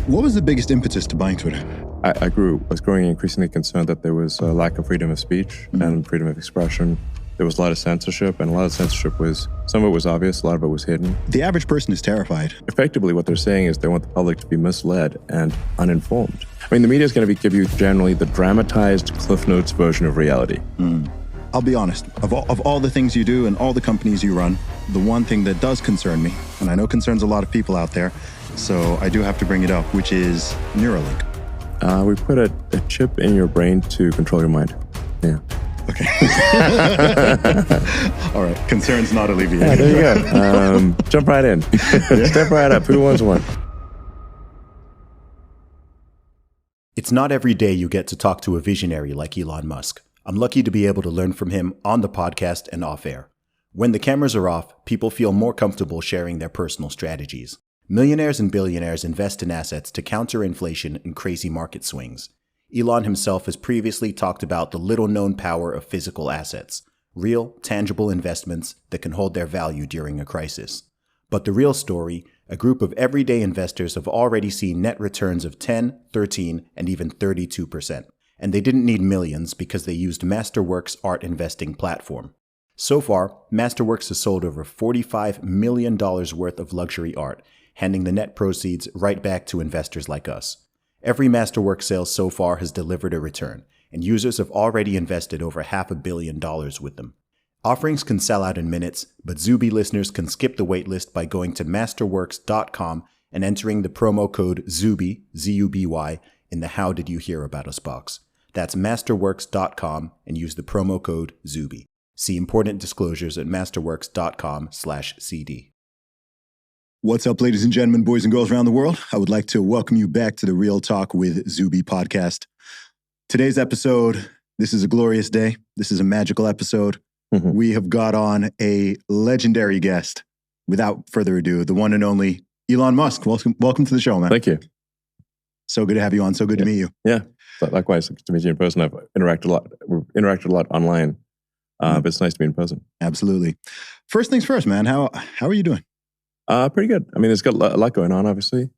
What was the biggest impetus to buying Twitter? I was growing increasingly concerned that there was a lack of freedom of speech and freedom of expression. There was a lot of censorship, and a lot of censorship some of it was obvious, a lot of it was hidden. The average person is terrified. Effectively, what they're saying is they want the public to be misled and uninformed. I mean, the media is going to give you generally the dramatized Cliff Notes version of reality. I'll be honest, of all the things you do and all the companies you run, the one thing that does concern me, and I know concerns a lot of people out there, so I do have to bring it up, which is Neuralink. We put a chip in your brain to control your mind. Yeah. Okay. All right. Concerns not alleviated. Yeah, there you go. Jump right in. Step right up. Who wants one? It's not every day you get to talk to a visionary like Elon Musk. I'm lucky to be able to learn from him on the podcast and off air. When the cameras are off, people feel more comfortable sharing their personal strategies. Millionaires and billionaires invest in assets to counter inflation and crazy market swings. Elon himself has previously talked about the little-known power of physical assets, real, tangible investments that can hold their value during a crisis. But the real story, a group of everyday investors have already seen net returns of 10, 13, and even 32%. And they didn't need millions because they used Masterworks' art investing platform. So far, Masterworks has sold over $45 million worth of luxury art, handing the net proceeds right back to investors like us. Every Masterworks sale so far has delivered a return, and users have already invested over $500 million with them. Offerings can sell out in minutes, but Zuby listeners can skip the waitlist by going to masterworks.com and entering the promo code ZUBY, Z-U-B-Y, in the How Did You Hear About Us box. That's masterworks.com and use the promo code ZUBY. See important disclosures at masterworks.com/CD. What's up, ladies and gentlemen, boys and girls around the world? I would like to welcome you back to the Real Talk with Zuby podcast. Today's episode, this is a glorious day. This is a magical episode. We have got on a legendary guest. Without further ado, the one and only Elon Musk. Welcome to the show, man. Thank you. So good to have you on. So good to meet you. Yeah, likewise. Good to meet you in person. I've interacted a lot online, but it's nice to be in person. Absolutely. First things first, man. How are you doing? Pretty good. I mean, there's got a lot going on, obviously.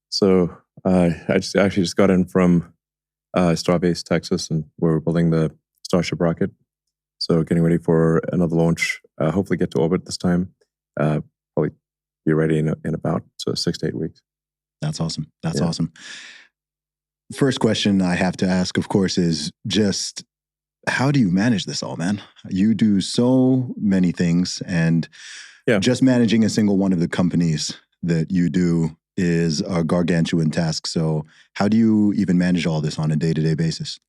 So I just got in from Starbase, Texas, and we're building the Starship rocket. So getting ready for another launch. Hopefully get to orbit this time. Probably be ready in about 6 to 8 weeks. That's awesome. That's awesome. First question I have to ask, of course, is just how do you manage this all, man? You do so many things, and just managing a single one of the companies that you do is a gargantuan task. So how do you even manage all this on a day-to-day basis?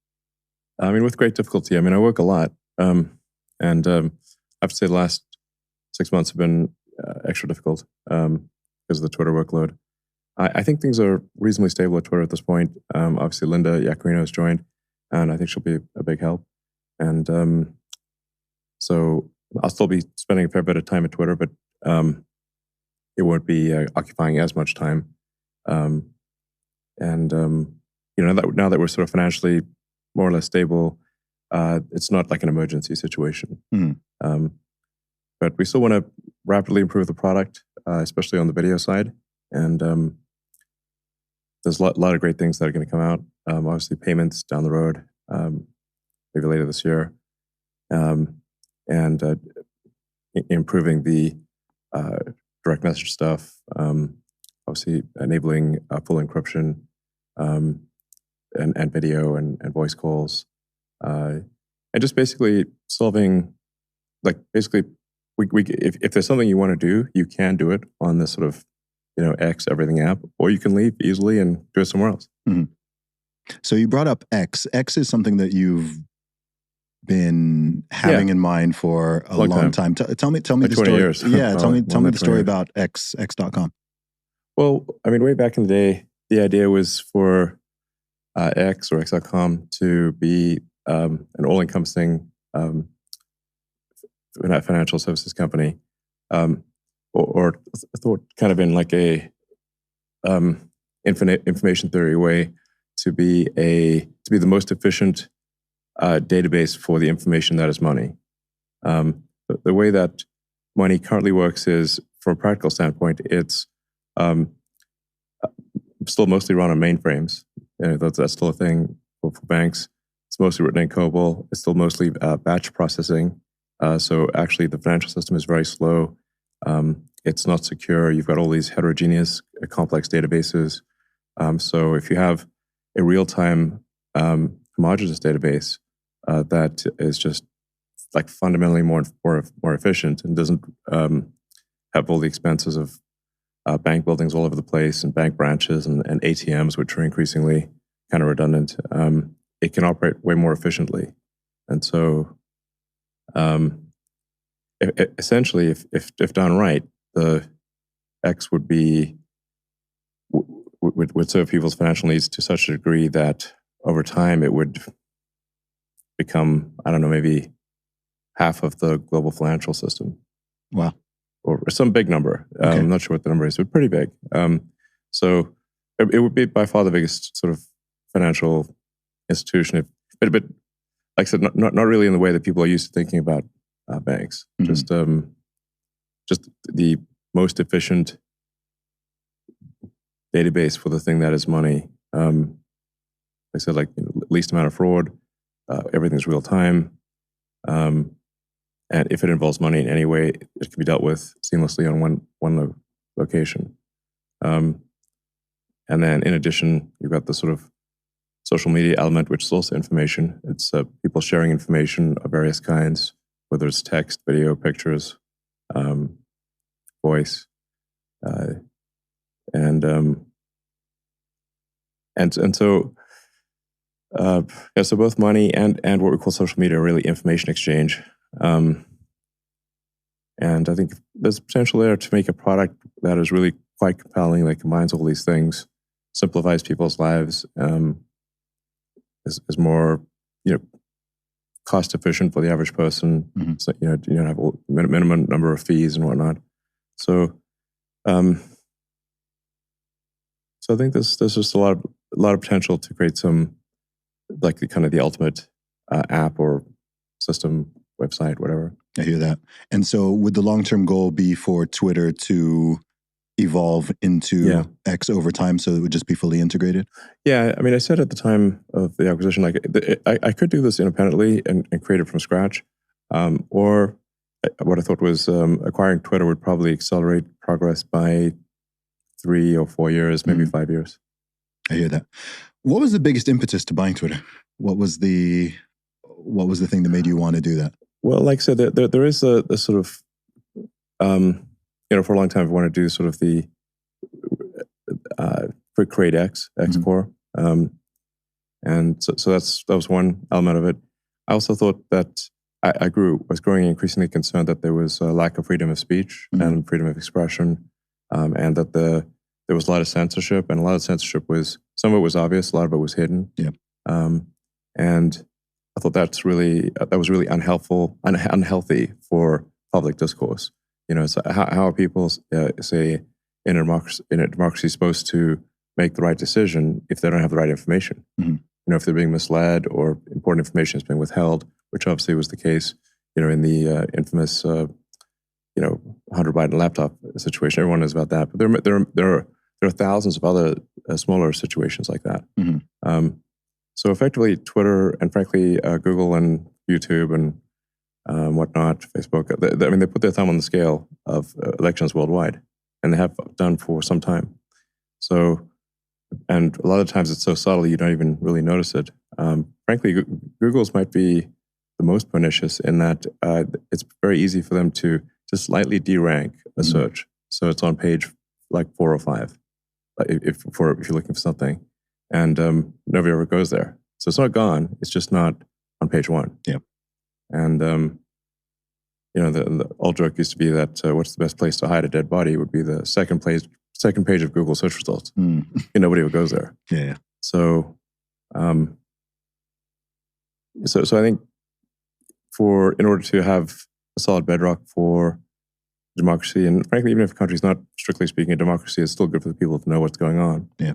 I mean, with great difficulty. I mean, I work a lot. And I have to say the last 6 months have been extra difficult because of the Twitter workload. I think things are reasonably stable at Twitter at this point. Obviously, Linda Yaccarino has joined, and I think she'll be a big help. And so I'll still be spending a fair bit of time at Twitter, but it won't be occupying as much time. Now that we're sort of financially more or less stable, it's not like an emergency situation. But we still want to rapidly improve the product, especially on the video side. And there's a lot of great things that are going to come out. Obviously, payments down the road, maybe later this year. And improving the direct message stuff, obviously enabling full encryption and video and voice calls, and just basically solving, if there's something you want to do, you can do it on this sort of X everything app, or you can leave easily and do it somewhere else. So you brought up X. X is something that you've been having in mind for a long time. Tell me the story. Years. Yeah, tell me the story about X.com. Well, I mean, way back in the day, the idea was for X or X.com to be an all-encompassing financial services company, or thought kind of in like a infinite information theory way to be the most efficient database for the information that is money. The way that money currently works is, from a practical standpoint, it's still mostly run on mainframes. That's still a thing for banks. It's mostly written in COBOL. It's still mostly batch processing. So actually, the financial system is very slow. It's not secure. You've got all these heterogeneous, complex databases. So if you have a real-time homogeneous database that is just like fundamentally more efficient and doesn't have all the expenses of bank buildings all over the place and bank branches and ATMs, which are increasingly kind of redundant, it can operate way more efficiently. And so essentially, if done right, the X would serve people's financial needs to such a degree that over time it would become, I don't know, maybe half of the global financial system. Wow. Or some big number. Okay. I'm not sure what the number is, but pretty big. So it would be by far the biggest sort of financial institution. But like I said, not really in the way that people are used to thinking about banks. Mm-hmm. Just the most efficient database for the thing that is money. Like I said, like least amount of fraud. Everything's real time. And if it involves money in any way, it can be dealt with seamlessly on one location. And then in addition, you've got the sort of social media element, which is also information. It's people sharing information of various kinds, whether it's text, video, pictures, voice, and so so both money and what we call social media are really information exchange. And I think there's potential there to make a product that is really quite compelling, that combines all these things, simplifies people's lives, is more, cost efficient for the average person. Mm-hmm. So, you don't have a minimum number of fees and whatnot. So, I think there's just a lot of potential to create some, like the ultimate app or system, website, whatever. I hear that. And so would the long-term goal be for Twitter to evolve into X over time so it would just be fully integrated? Yeah. I mean, I said at the time of the acquisition, like I could do this independently and create it from scratch. Or what I thought was acquiring Twitter would probably accelerate progress by 3 or 4 years, maybe 5 years. I hear that. What was the biggest impetus to buying Twitter? What was the thing that made you want to do that? Well, like I said, there is a sort of, for a long time, I wanted to do sort of the create X core. And so that was one element of it. I also thought that I was growing increasingly concerned that there was a lack of freedom of speech and freedom of expression, and that there was a lot of censorship, and a lot of censorship some of it was obvious, a lot of it was hidden. Yeah. And I thought that was really unhealthy for public discourse. So how are people, say, in a democracy supposed to make the right decision if they don't have the right information? Mm-hmm. If they're being misled or important information is being withheld, which obviously was the case, in the infamous, 100 Biden laptop situation. Everyone knows about that, but there are thousands of other smaller situations like that. Mm-hmm. So effectively, Twitter and frankly Google and YouTube and whatnot, Facebook, they put their thumb on the scale of elections worldwide, and they have done for some time. So, and a lot of times it's so subtle you don't even really notice it. Frankly, Google's might be the most pernicious in that it's very easy for them to just slightly derank a search. So it's on page like 4 or 5, if you're looking for something, and nobody ever goes there. So it's not gone. It's just not on page 1. Yeah. And the old joke used to be that what's the best place to hide a dead body would be the second page of Google search results. Nobody ever goes there. Yeah. So, so I think in order to have a solid bedrock for democracy, and frankly, even if a country's not strictly speaking a democracy, it's still good for the people to know what's going on. Yeah.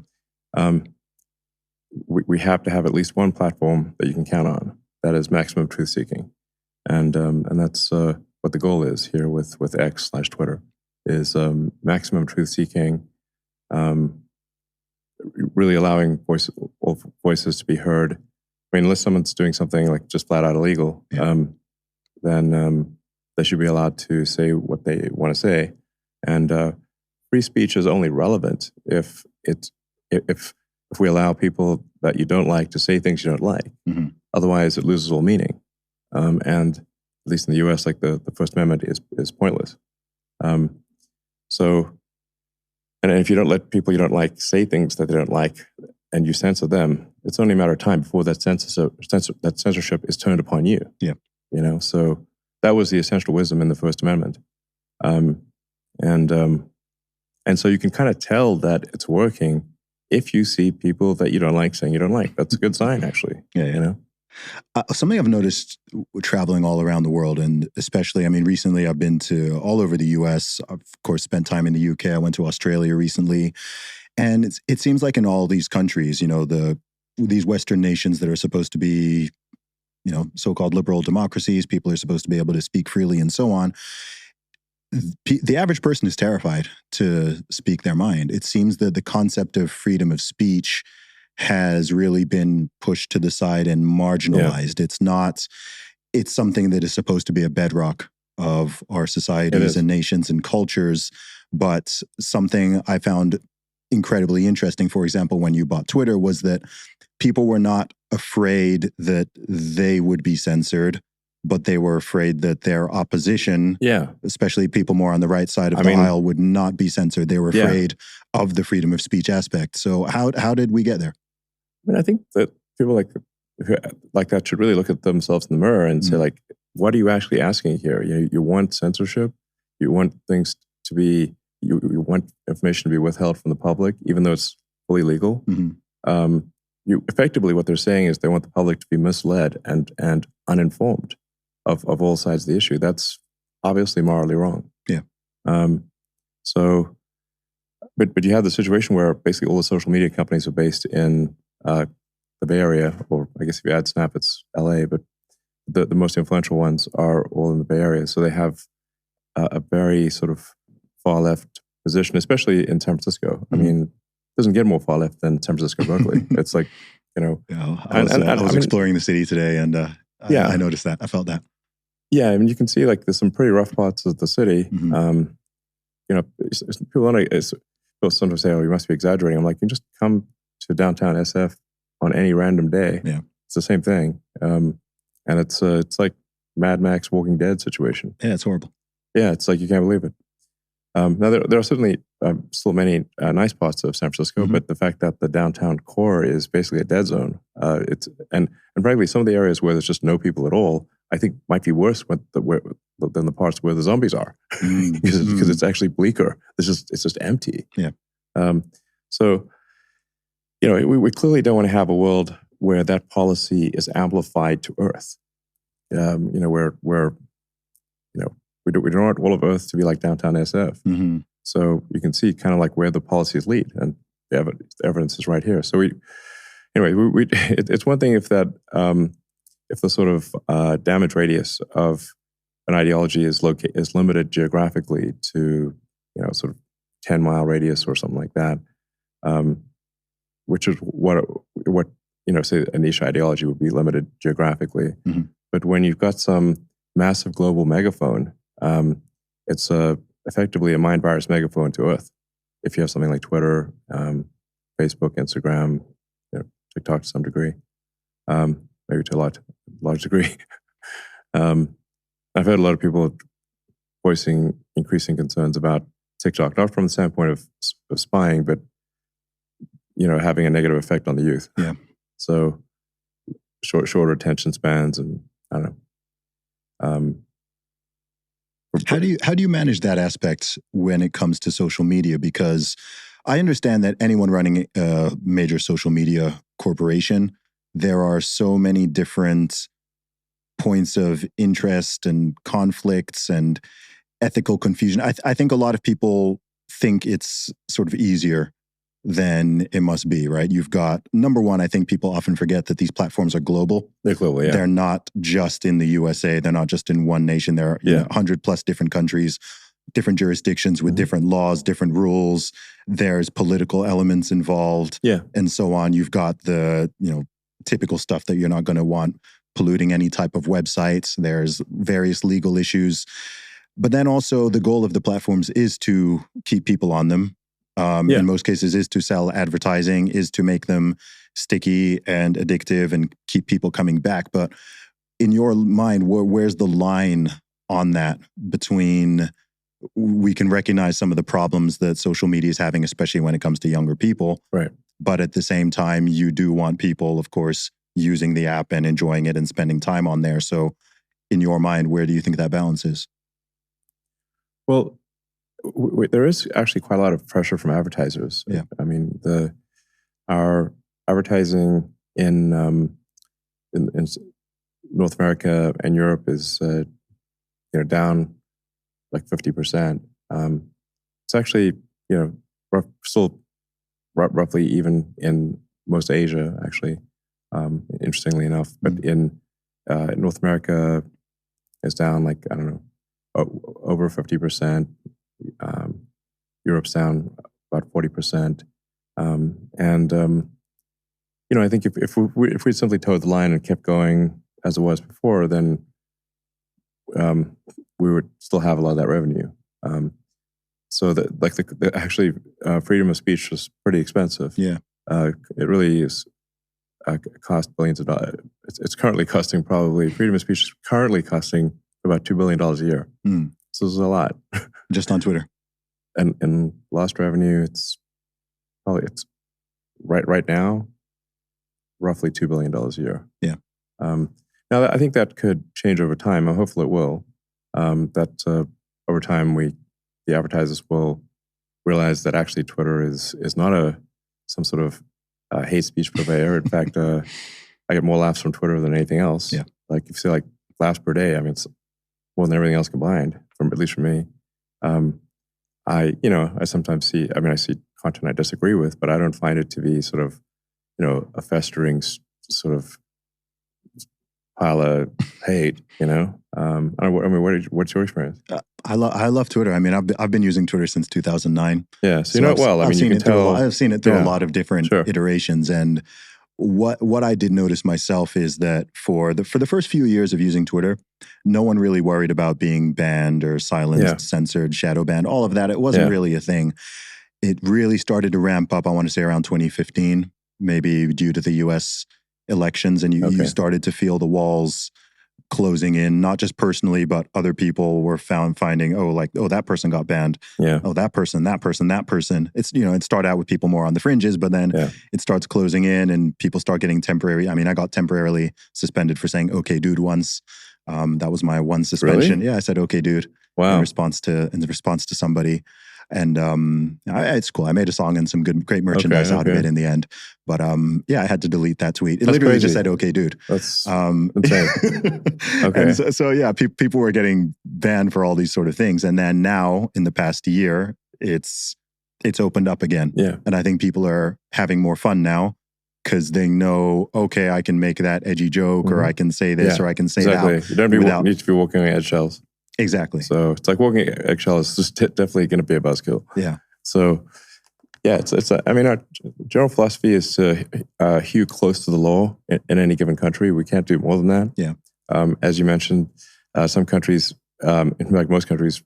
We have to have at least one platform that you can count on that is maximum truth seeking, and that's what the goal is here with X/Twitter is maximum truth seeking, really allowing all voices to be heard. I mean, unless someone's doing something like just flat out illegal, then they should be allowed to say what they want to say. And free speech is only relevant if we allow people that you don't like to say things you don't like. Mm-hmm. Otherwise, it loses all meaning. And at least in the U.S., like the First Amendment is pointless. So, and if you don't let people you don't like say things that they don't like, and you censor them, it's only a matter of time before that censorship is turned upon you. Yeah, So that was the essential wisdom in the First Amendment, and so you can kind of tell that it's working if you see people that you don't like saying you don't like. That's a good sign, actually. Yeah. Something I've noticed traveling all around the world, and especially, I mean, recently I've been to all over the U.S. I've, of course, spent time in the U.K. I went to Australia recently. And it seems like in all these countries, these Western nations that are supposed to be, so-called liberal democracies, people are supposed to be able to speak freely and so on. The average person is terrified to speak their mind. It seems that the concept of freedom of speech has really been pushed to the side and marginalized. Yeah. It's something that is supposed to be a bedrock of our societies and nations and cultures. But something I found incredibly interesting, for example, when you bought Twitter, was that people were not afraid that they would be censored, but they were afraid that their opposition, especially people more on the right side of the aisle, would not be censored. They were afraid of the freedom of speech aspect. So how did we get there? I mean, I think that people like that should really look at themselves in the mirror and say, like, what are you actually asking here? You want censorship? You want things to be, you want information to be withheld from the public, even though it's fully legal? Mm-hmm. Effectively, what they're saying is they want the public to be misled and uninformed of all sides of the issue. That's obviously morally wrong. Yeah. But you have the situation where basically all the social media companies are based in the Bay Area, or I guess if you add Snap, it's LA, but the most influential ones are all in the Bay Area. So they have a very sort of far left position, especially in San Francisco. Mm-hmm. I mean, it doesn't get more far left than San Francisco, Berkeley. It's like, I was exploring the city today, and I noticed that. I felt that. Yeah, I mean, you can see like there's some pretty rough parts of the city. Mm-hmm. People sometimes say, "Oh, you must be exaggerating." I'm like, you just come to downtown SF on any random day. Yeah, it's the same thing, and it's like Mad Max Walking Dead situation. Yeah, it's horrible. Yeah, it's like you can't believe it. Now there are certainly still many nice parts of San Francisco, mm-hmm. but the fact that the downtown core is basically a dead zone, and frankly, some of the areas where there's just no people at all, I think might be worse than the parts where the zombies are, because it's actually bleaker. It's just empty. Yeah. So, we clearly don't want to have a world where that policy is amplified to Earth. Where we don't want all of Earth to be like downtown SF. Mm-hmm. So you can see kind of like where the policies lead, and the evidence is right here. So it's one thing if that. If the sort of damage radius of an ideology is limited geographically to, sort of 10-mile radius or something like that, which is what say a niche ideology would be limited geographically. Mm-hmm. But when you've got some massive global megaphone, it's effectively a mind virus megaphone to Earth. If you have something like Twitter, Facebook, Instagram, TikTok to some degree. Maybe to a large degree. I've heard a lot of people voicing increasing concerns about TikTok, not from the standpoint of spying, but having a negative effect on the youth. Yeah. So shorter attention spans, and I don't know. How do you manage that aspect when it comes to social media? Because I understand that anyone running a major social media corporation, there are so many different points of interest and conflicts and ethical confusion. I think a lot of people think it's sort of easier than it must be, right? You've got, number one, I think people often forget that these platforms are global. They're global, yeah. They're not just in the USA. They're not just in one nation. There are 100 plus different countries, different jurisdictions with different laws, different rules. there's political elements involved, Yeah. and so on. You've got the, typical stuff that you're not going to want polluting any type of websites. There's various legal issues. But then also the goal of the platforms is to keep people on them. In most cases is to sell advertising, is to make them sticky and addictive and keep people coming back. But in your mind, where's the line on that between we can recognize some of the problems that social media is having, especially when it comes to younger people. Right. But at the same time, you do want people, of course, using the app and enjoying it and spending time on there. So in your mind, where do you think that balance is? Well, there is actually quite a lot of pressure from advertisers. Yeah. I mean, our advertising in North America and Europe is down like 50%. It's actually still roughly even in most Asia, actually. Interestingly enough, but in North America, it's down like over 50%. Europe's down about 40%, I think if we simply towed the line and kept going as it was before, then we would still have a lot of that revenue. So that actually freedom of speech was pretty expensive. Yeah, it really is. Cost billions of dollars. It's currently costing freedom of speech is currently costing about $2 billion a year. So this is a lot. Just on Twitter. And lost revenue, it's right now, roughly $2 billion a year. Yeah. Now, I think that could change over time. Hopefully it will. That over time, the advertisers will realize that actually Twitter is not some sort of hate speech purveyor. In fact, I get more laughs from Twitter than anything else. Yeah. Like if you say like laughs per day, I mean, it's more than everything else combined, at least for me. I sometimes see content I disagree with, but I don't find it to be sort of, a festering sort of pile of hate, what's your experience? I love Twitter. I mean, I've been using Twitter since 2009. Yeah, so you know it well. I've seen you can tell. I've seen it through a lot of different iterations, and what I did notice myself is that for the first few years of using Twitter, no one really worried about being banned or silenced, censored, shadow banned, all of that. It wasn't really a thing. It really started to ramp up, I want to say around 2015, maybe due to the US elections, and you started to feel the walls closing in, not just personally, but other people were finding, that person got banned. Yeah. Oh, that person. It's, it started out with people more on the fringes, but then it starts closing in and people start getting temporary. I mean, I got temporarily suspended for saying, okay, dude, once. That was my one suspension. Really? Yeah, I said, okay, dude, in response to somebody. And it's cool. I made a song and some great merchandise out of it in the end. But I had to delete that tweet. It literally just said, okay, dude. That's insane. Okay. And so people were getting banned for all these sort of things. And then now, in the past year, it's opened up again. Yeah. And I think people are having more fun now because they know, okay, I can make that edgy joke or I can say this or I can say that. You don't need to be walking on eggshells. Exactly. So it's like walking eggshells is just definitely going to be a buzzkill. Yeah. So our general philosophy is to hew close to the law in any given country. We can't do more than that. Yeah. As you mentioned, some countries, in fact, most countries,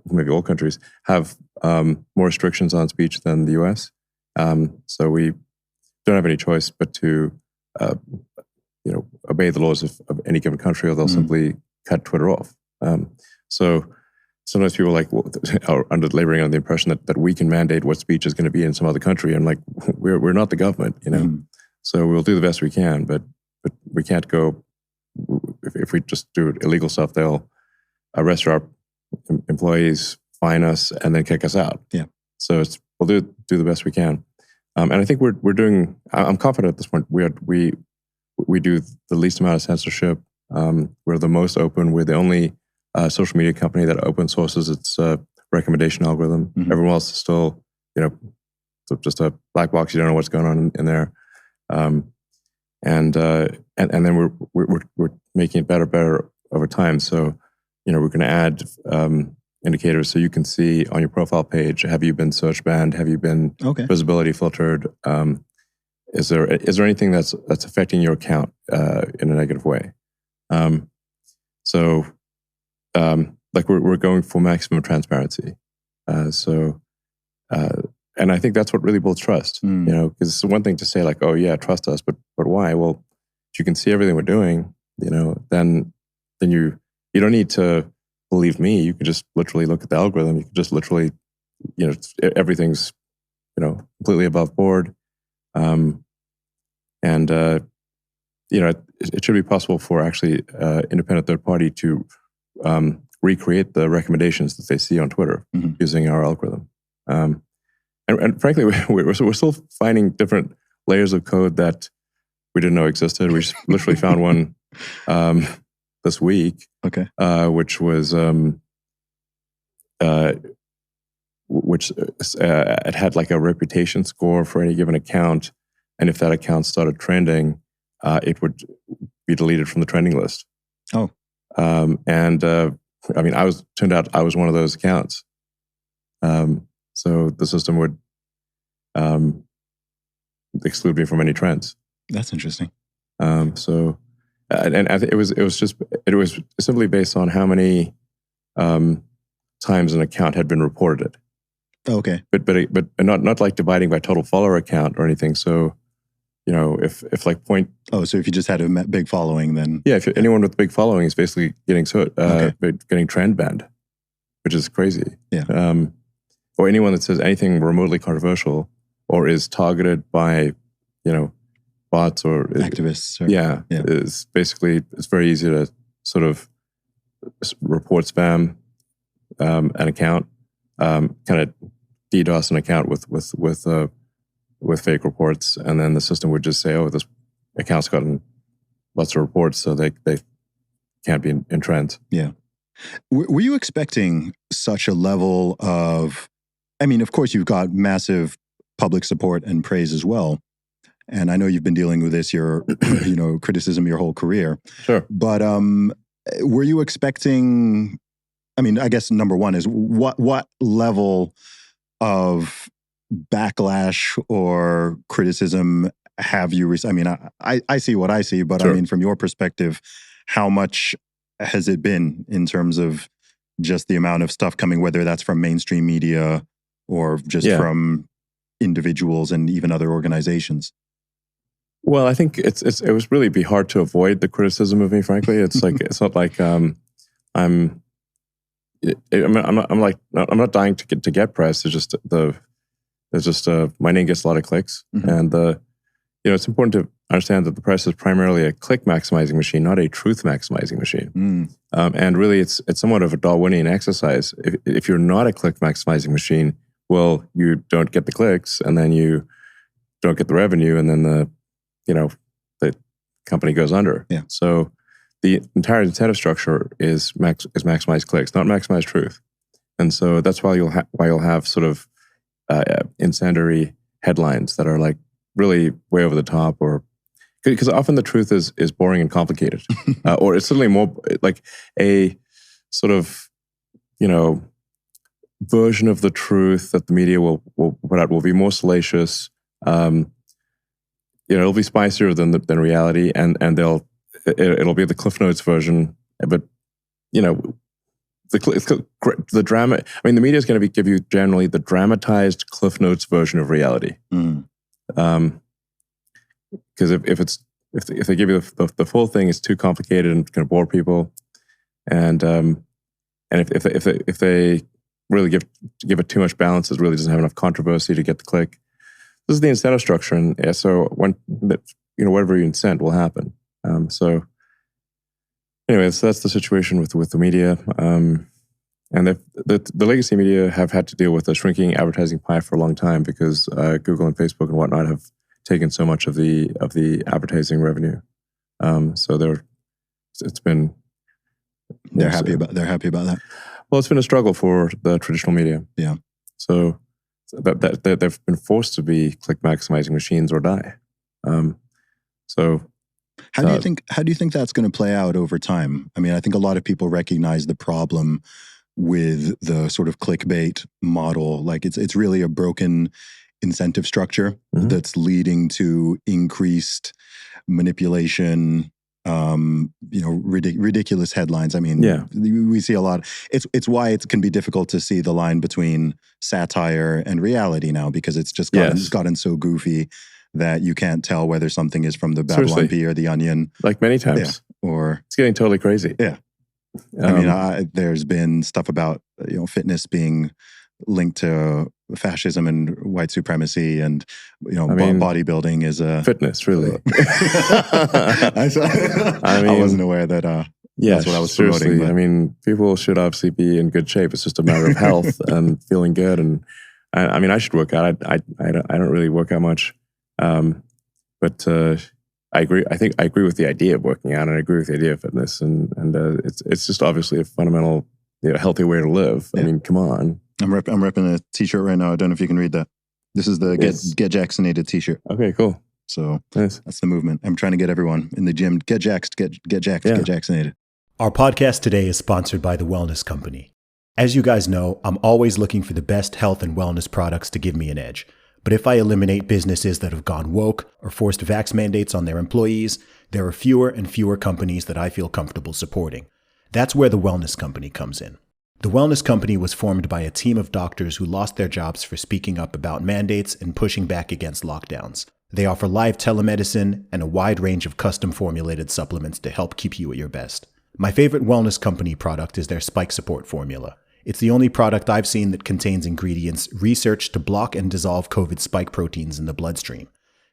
maybe all countries, have more restrictions on speech than the U.S. So we don't have any choice but to, obey the laws of any given country, or they'll simply cut Twitter off. So sometimes people are laboring on the impression that we can mandate what speech is going to be in some other country, and like we're not the government, So we'll do the best we can, but we can't go. If we just do illegal stuff, they'll arrest our employees, fine us, and then kick us out. Yeah. So we'll do the best we can, and I think we're doing. I'm confident at this point. We do the least amount of censorship. We're the most open. We're the only social media company that open sources its recommendation algorithm. Everyone else is still, just a black box. You don't know what's going on in there. And then we're making it better over time. So, we're going to add indicators. So you can see on your profile page, have you been search banned? Have you been visibility filtered? Is there anything that's affecting your account in a negative way? Like we're going for maximum transparency. And I think that's what really builds trust. You know, because it's one thing to say like, oh yeah, trust us, but why? Well, if you can see everything we're doing, you know, then you don't need to believe me. You could just literally look at the algorithm. You could just literally, you know, everything's, you know, completely above board. You know, it should be possible for actually independent third party to recreate the recommendations that they see on Twitter using our algorithm. And frankly, we're still finding different layers of code that we didn't know existed. We just literally found one this week, which was it had like a reputation score for any given account, and if that account started trending, it would be deleted from the trending list. I mean, turned out I was one of those accounts. So the system would exclude me from any trends. That's interesting. And I think it was simply based on how many times an account had been reported. Okay. But not like dividing by total follower account or anything. So, you know, if like point. Oh, so if you just had a big following, then if anyone with big following is basically getting getting trend banned, which is crazy. Yeah. Or anyone that says anything remotely controversial or is targeted by, you know, bots or activists. Is basically, it's very easy to sort of report spam an account, kind of DDoS an account with fake reports, and then the system would just say, "Oh, this account's gotten lots of reports, so they can't be in trends." Yeah. Were you expecting such a level of? I mean, of course, you've got massive public support and praise as well. And I know you've been dealing with this, criticism your whole career. Sure. But were you expecting, I mean, I guess number one is what level of backlash or criticism have you received? I mean, I see what I see, but Sure. I mean, from your perspective, how much has it been in terms of just the amount of stuff coming, whether that's from mainstream media or just from individuals and even other organizations? Well, I think it was really be hard to avoid the criticism of me. Frankly, it's like it's not like I'm not dying to get press. It's just my name gets a lot of clicks, and it's important to understand that the press is primarily a click maximizing machine, not a truth maximizing machine. And really, it's somewhat of a Darwinian exercise. If you're not a click maximizing machine, well, you don't get the clicks, and then you don't get the revenue, and then the company goes under. Yeah. So the entire incentive structure is maximize clicks, not maximize truth. And so that's why you'll have sort of incendiary headlines that are like really way over the top, or because often the truth is boring and complicated, or it's certainly more like a sort of version of the truth that the media will put out will be more salacious. It'll be spicier than reality, and it'll be the Cliff Notes version. But the drama. I mean, the media is going to give you generally the dramatized Cliff Notes version of reality. Because if they give you the full thing, it's too complicated and going to bore people. And if they really give it too much balance, it really doesn't have enough controversy to get the click. This is the incentive structure, and so whatever you incent will happen. So that's the situation with the media, and the legacy media have had to deal with a shrinking advertising pie for a long time because Google and Facebook and whatnot have taken so much of the advertising revenue. So it's been they're happy about that. Well, it's been a struggle for the traditional media. Yeah. So that they've been forced to be click maximizing machines or die. How do you think that's going to play out over time? I mean, I think a lot of people recognize the problem with the sort of clickbait model. Like it's really a broken incentive structure that's leading to increased manipulation, ridiculous headlines. I mean, we see a lot. It's why it can be difficult to see the line between satire and reality now, because it's just gotten so goofy that you can't tell whether something is from the Babylon Bee or the Onion. Like many times. Or it's getting totally crazy. Yeah. I mean, there's been stuff about, fitness being linked to fascism and white supremacy, and bodybuilding is a fitness, really. I wasn't aware that that's what I was promoting. But. I mean, people should obviously be in good shape. It's just a matter of health and feeling good. And I should work out. I don't really work out much, but I agree. I think I agree with the idea of working out, and I agree with the idea of fitness, and it's just obviously a fundamental, healthy way to live. I mean, come on. I'm repping a t-shirt right now. I don't know if you can read that. This is the Get Jacksonated t-shirt. Okay, cool. So that's the movement. I'm trying to get everyone in the gym, get jacked, get Jacksonated. Our podcast today is sponsored by The Wellness Company. As you guys know, I'm always looking for the best health and wellness products to give me an edge. But if I eliminate businesses that have gone woke or forced vax mandates on their employees, there are fewer and fewer companies that I feel comfortable supporting. That's where The Wellness Company comes in. The Wellness Company was formed by a team of doctors who lost their jobs for speaking up about mandates and pushing back against lockdowns. They offer live telemedicine and a wide range of custom-formulated supplements to help keep you at your best. My favorite Wellness Company product is their Spike Support formula. It's the only product I've seen that contains ingredients researched to block and dissolve COVID spike proteins in the bloodstream.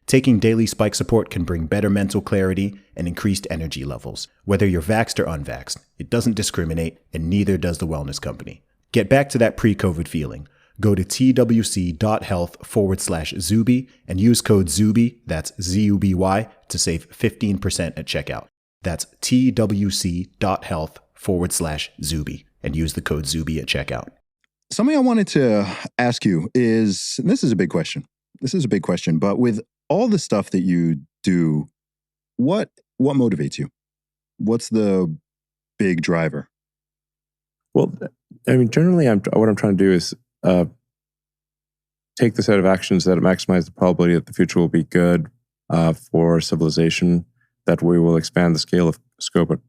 Taking daily Spike Support can bring better mental clarity and increased energy levels. Whether you're vaxxed or unvaxxed, it doesn't discriminate, and neither does the Wellness Company. Get back to that pre-COVID feeling. Go to twc.health/Zuby and use code ZUBY, that's ZUBY, to save 15% at checkout. That's twc.health/Zuby and use the code ZUBY at checkout. Something I wanted to ask you is, and this is a big question. But with all the stuff that you do, what motivates you? What's the big driver? Well, I mean, generally, what I'm trying to do is take the set of actions that maximize the probability that the future will be good for civilization, that we will expand the scope and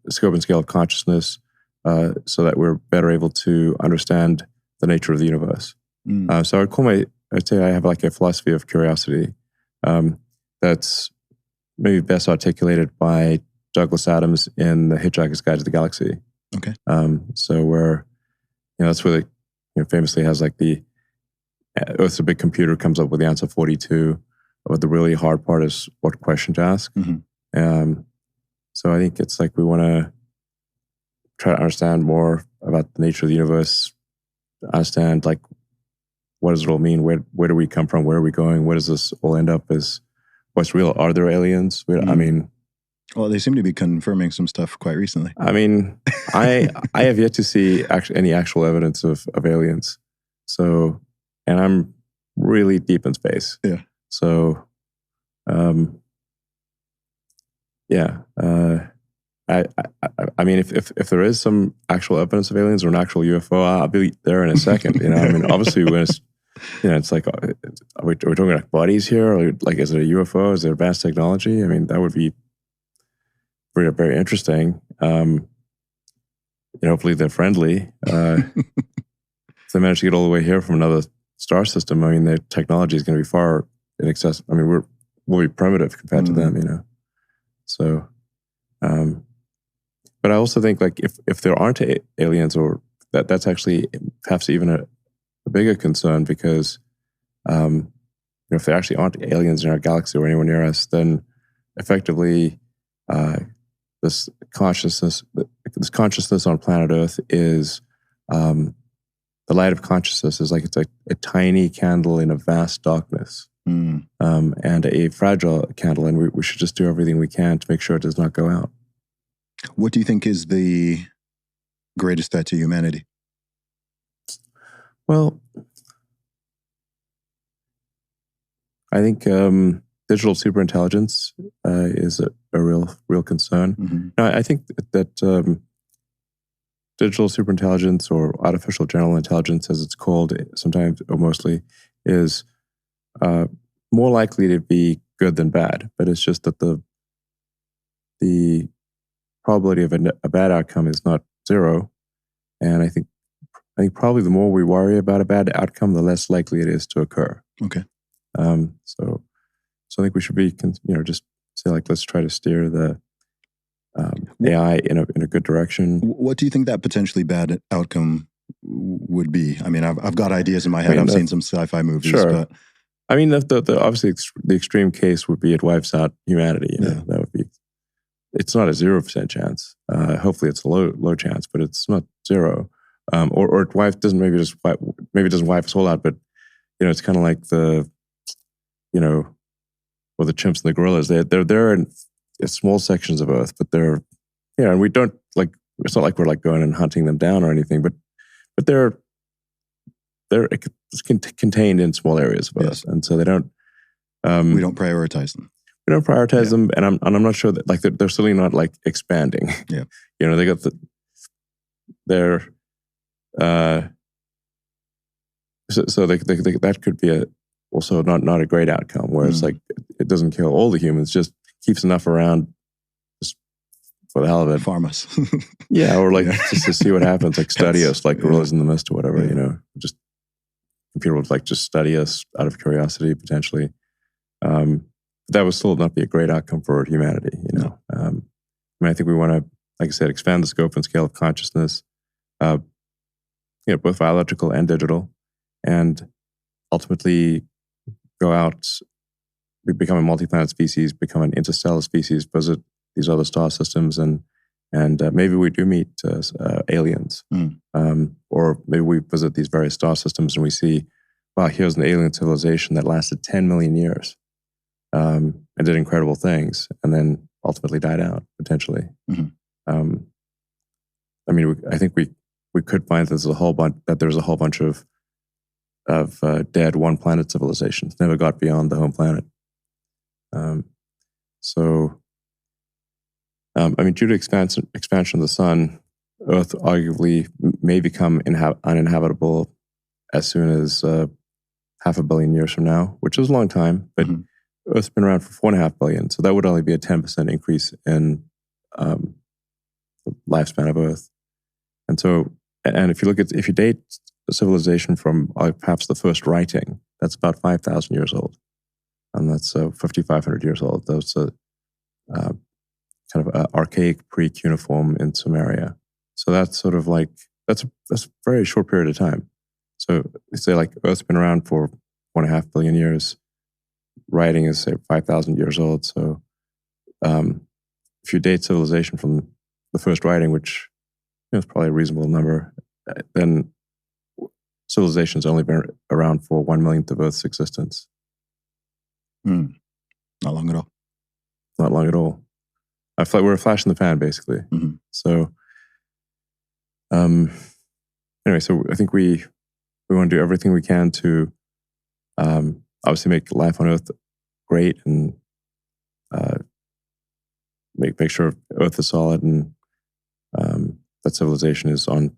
scale of consciousness, so that we're better able to understand the nature of the universe. So I'd say I have like a philosophy of curiosity that's maybe best articulated by Douglas Adams in The Hitchhiker's Guide to the Galaxy. Okay. So where, that's where they famously has like the Earth's a big computer comes up with the answer 42, but the really hard part is what question to ask. So I think it's like we want to try to understand more about the nature of the universe, understand like, what does it all mean? Where do we come from? Where are we going? Where does this all end up? What's real? Are there aliens? I mean, well, they seem to be confirming some stuff quite recently. I mean, I have yet to see any actual evidence of aliens. So, and I'm really deep in space. Yeah. So, I mean, if there is some actual evidence of aliens or an actual UFO, I'll be there in a second. I mean, obviously, it's like, are we talking about bodies here? Or like, is it a UFO? Is it advanced technology? I mean, that would be very, very interesting. Hopefully they're friendly. If they manage to get all the way here from another star system, I mean, their technology is going to be far in excess. I mean, we'll be primitive compared to them, So, but I also think like if there aren't aliens, or that's actually perhaps even a bigger concern, because if there actually aren't aliens in our galaxy or anywhere near us, then effectively this consciousness on planet Earth is the light of consciousness is like it's a tiny candle in a vast darkness, and a fragile candle, and we should just do everything we can to make sure it does not go out. What do you think is the greatest threat to humanity? Well, I think digital superintelligence is a real concern. Mm-hmm. Now, I think that digital superintelligence, or artificial general intelligence, as it's called sometimes or mostly, is more likely to be good than bad. But it's just that the probability of a bad outcome is not zero. And I think probably the more we worry about a bad outcome, the less likely it is to occur. Okay. So I think we should be, just say like, let's try to steer the AI in a good direction. What do you think that potentially bad outcome would be? I mean, I've got ideas in my head. I've seen some sci-fi movies, sure. But I mean, the obviously the extreme case would be it wipes out humanity. That would be. It's not a 0% chance. Hopefully, it's a low chance, but it's not zero. Or it doesn't maybe it doesn't wipe us all out, but it's kind of like the chimps and the gorillas. They're in small sections of Earth, but they're and we don't like. It's not like we're like going and hunting them down or anything, but they're contained in small areas of Earth, and so they don't. We don't prioritize them. We don't prioritize them, and I'm not sure that like they're certainly not like expanding. Yeah, they got they're so they that could be also not a great outcome where it's like it doesn't kill all the humans, just keeps enough around just for the hell of it. Farm us. Or like just to see what happens, like study us like gorillas in the mist or whatever, just people would like just study us out of curiosity potentially. That would still not be a great outcome for humanity, No. I mean, I think we want to, like I said, expand the scope and scale of consciousness, both biological and digital, and ultimately go out, we become a multi-planet species, become an interstellar species, visit these other star systems, and maybe we do meet aliens, or maybe we visit these various star systems and we see, wow, here's an alien civilization that lasted 10 million years. And did incredible things, and then ultimately died out potentially. I mean, I think we could find that there's a whole bunch of dead one planet civilizations, never got beyond the home planet. I mean, due to expansion of the sun, Earth arguably may become uninhabitable as soon as 500 million years from now, which is a long time, but Earth's been around for 4.5 billion, so that would only be a 10% increase in the lifespan of Earth. And so, and if you date a civilization from perhaps the first writing, that's about 5,000 years old, and that's 5,500 years old. That's a kind of archaic pre-cuneiform in Sumeria. So that's sort of like that's a very short period of time. So we say like Earth's been around for 1.5 billion years. Writing is, say, 5,000 years old. So if you date civilization from the first writing, which is probably a reasonable number, then civilization's only been around for 1/millionth of Earth's existence. Not long at all. Not long at all. We're a flash in the pan, basically. So anyway, so I think we want to do everything we can to obviously make life on Earth great, and make sure Earth is solid, and that civilization is on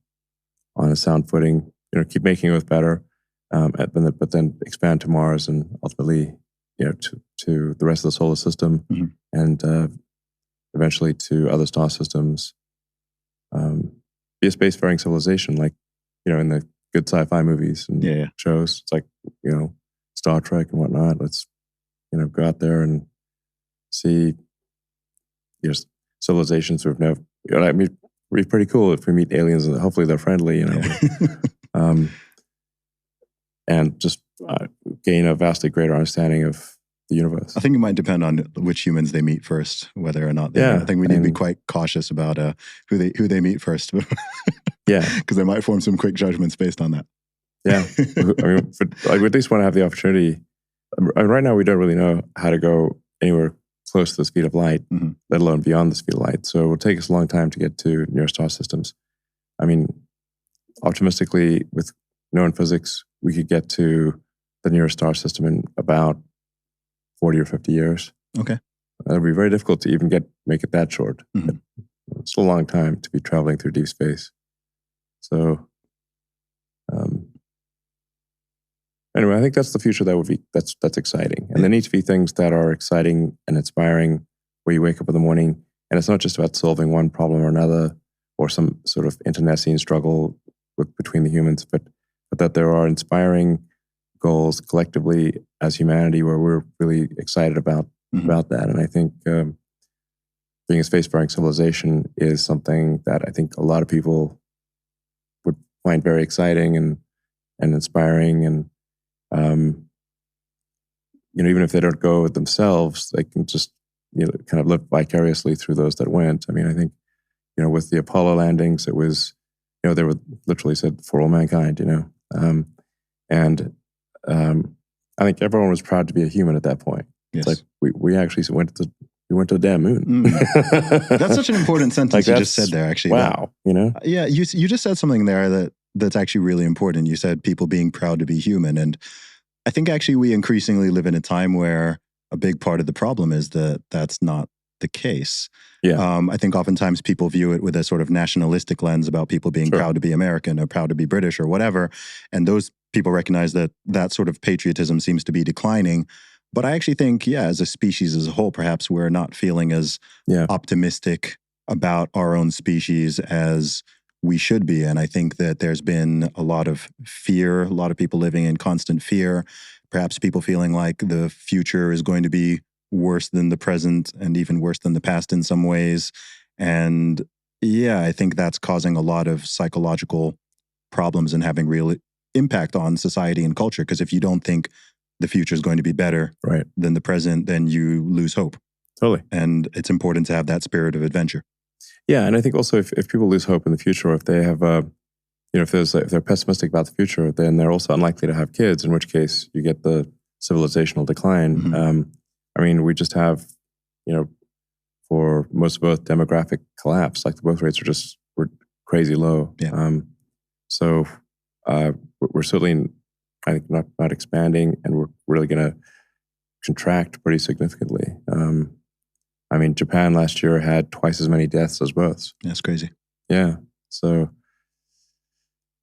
a sound footing. Keep making Earth better, but then expand to Mars, and ultimately, to the rest of the solar system, and eventually to other star systems. Be a spacefaring civilization, like in the good sci-fi movies and shows. It's like Star Trek and whatnot. Let's go out there and see civilizations we've never. I mean, it'd be pretty cool if we meet aliens and hopefully they're friendly. And just gain a vastly greater understanding of the universe. I think it might depend on which humans they meet first, whether or not they. I think we need to be quite cautious about who they meet first. Because they might form some quick judgments based on that. Yeah, I mean, we at least want to have the opportunity. Right now, we don't really know how to go anywhere close to the speed of light, let alone beyond the speed of light. So it will take us a long time to get to near star systems. I mean, optimistically, with known physics, we could get to the nearest star system in about 40 or 50 years. Okay. It would be very difficult to even make it that short. It's a long time to be traveling through deep space. So anyway, I think that's the future that's exciting. And there need to be things that are exciting and inspiring where you wake up in the morning and it's not just about solving one problem or another or some sort of internecine struggle between the humans, but that there are inspiring goals collectively as humanity where we're really excited about that. And I think being a spacefaring civilization is something that I think a lot of people would find very exciting and inspiring. And even if they don't go themselves, they can just kind of live vicariously through those that went. I mean, I think with the Apollo landings, it was they were literally said for all mankind. And I think everyone was proud to be a human at that point. Yes. It's like we actually went to the damn moon. That's such an important sentence you just said there. Actually, wow. Yeah, you just said something there that's actually really important. You said people being proud to be human, and I think actually we increasingly live in a time where a big part of the problem is that that's not the case. Yeah. I think oftentimes people view it with a sort of nationalistic lens about people being proud to be American or proud to be British or whatever, and those people recognize that sort of patriotism seems to be declining. But I actually think, as a species as a whole, perhaps we're not feeling as optimistic about our own species as we should be. And I think that there's been a lot of fear, a lot of people living in constant fear, perhaps people feeling like the future is going to be worse than the present and even worse than the past in some ways. And I think that's causing a lot of psychological problems and having real impact on society and culture. Because if you don't think the future is going to be better than the present, then you lose hope. Totally. And it's important to have that spirit of adventure. Yeah, and I think also if people lose hope in the future, or if they have if they're pessimistic about the future, then they're also unlikely to have kids, in which case you get the civilizational decline. I mean, we just have, for most of both demographic collapse, like the birth rates were crazy low. Yeah. So we're certainly, I think, not expanding, and we're really going to contract pretty significantly. I mean, Japan last year had twice as many deaths as births. That's crazy. Yeah. So,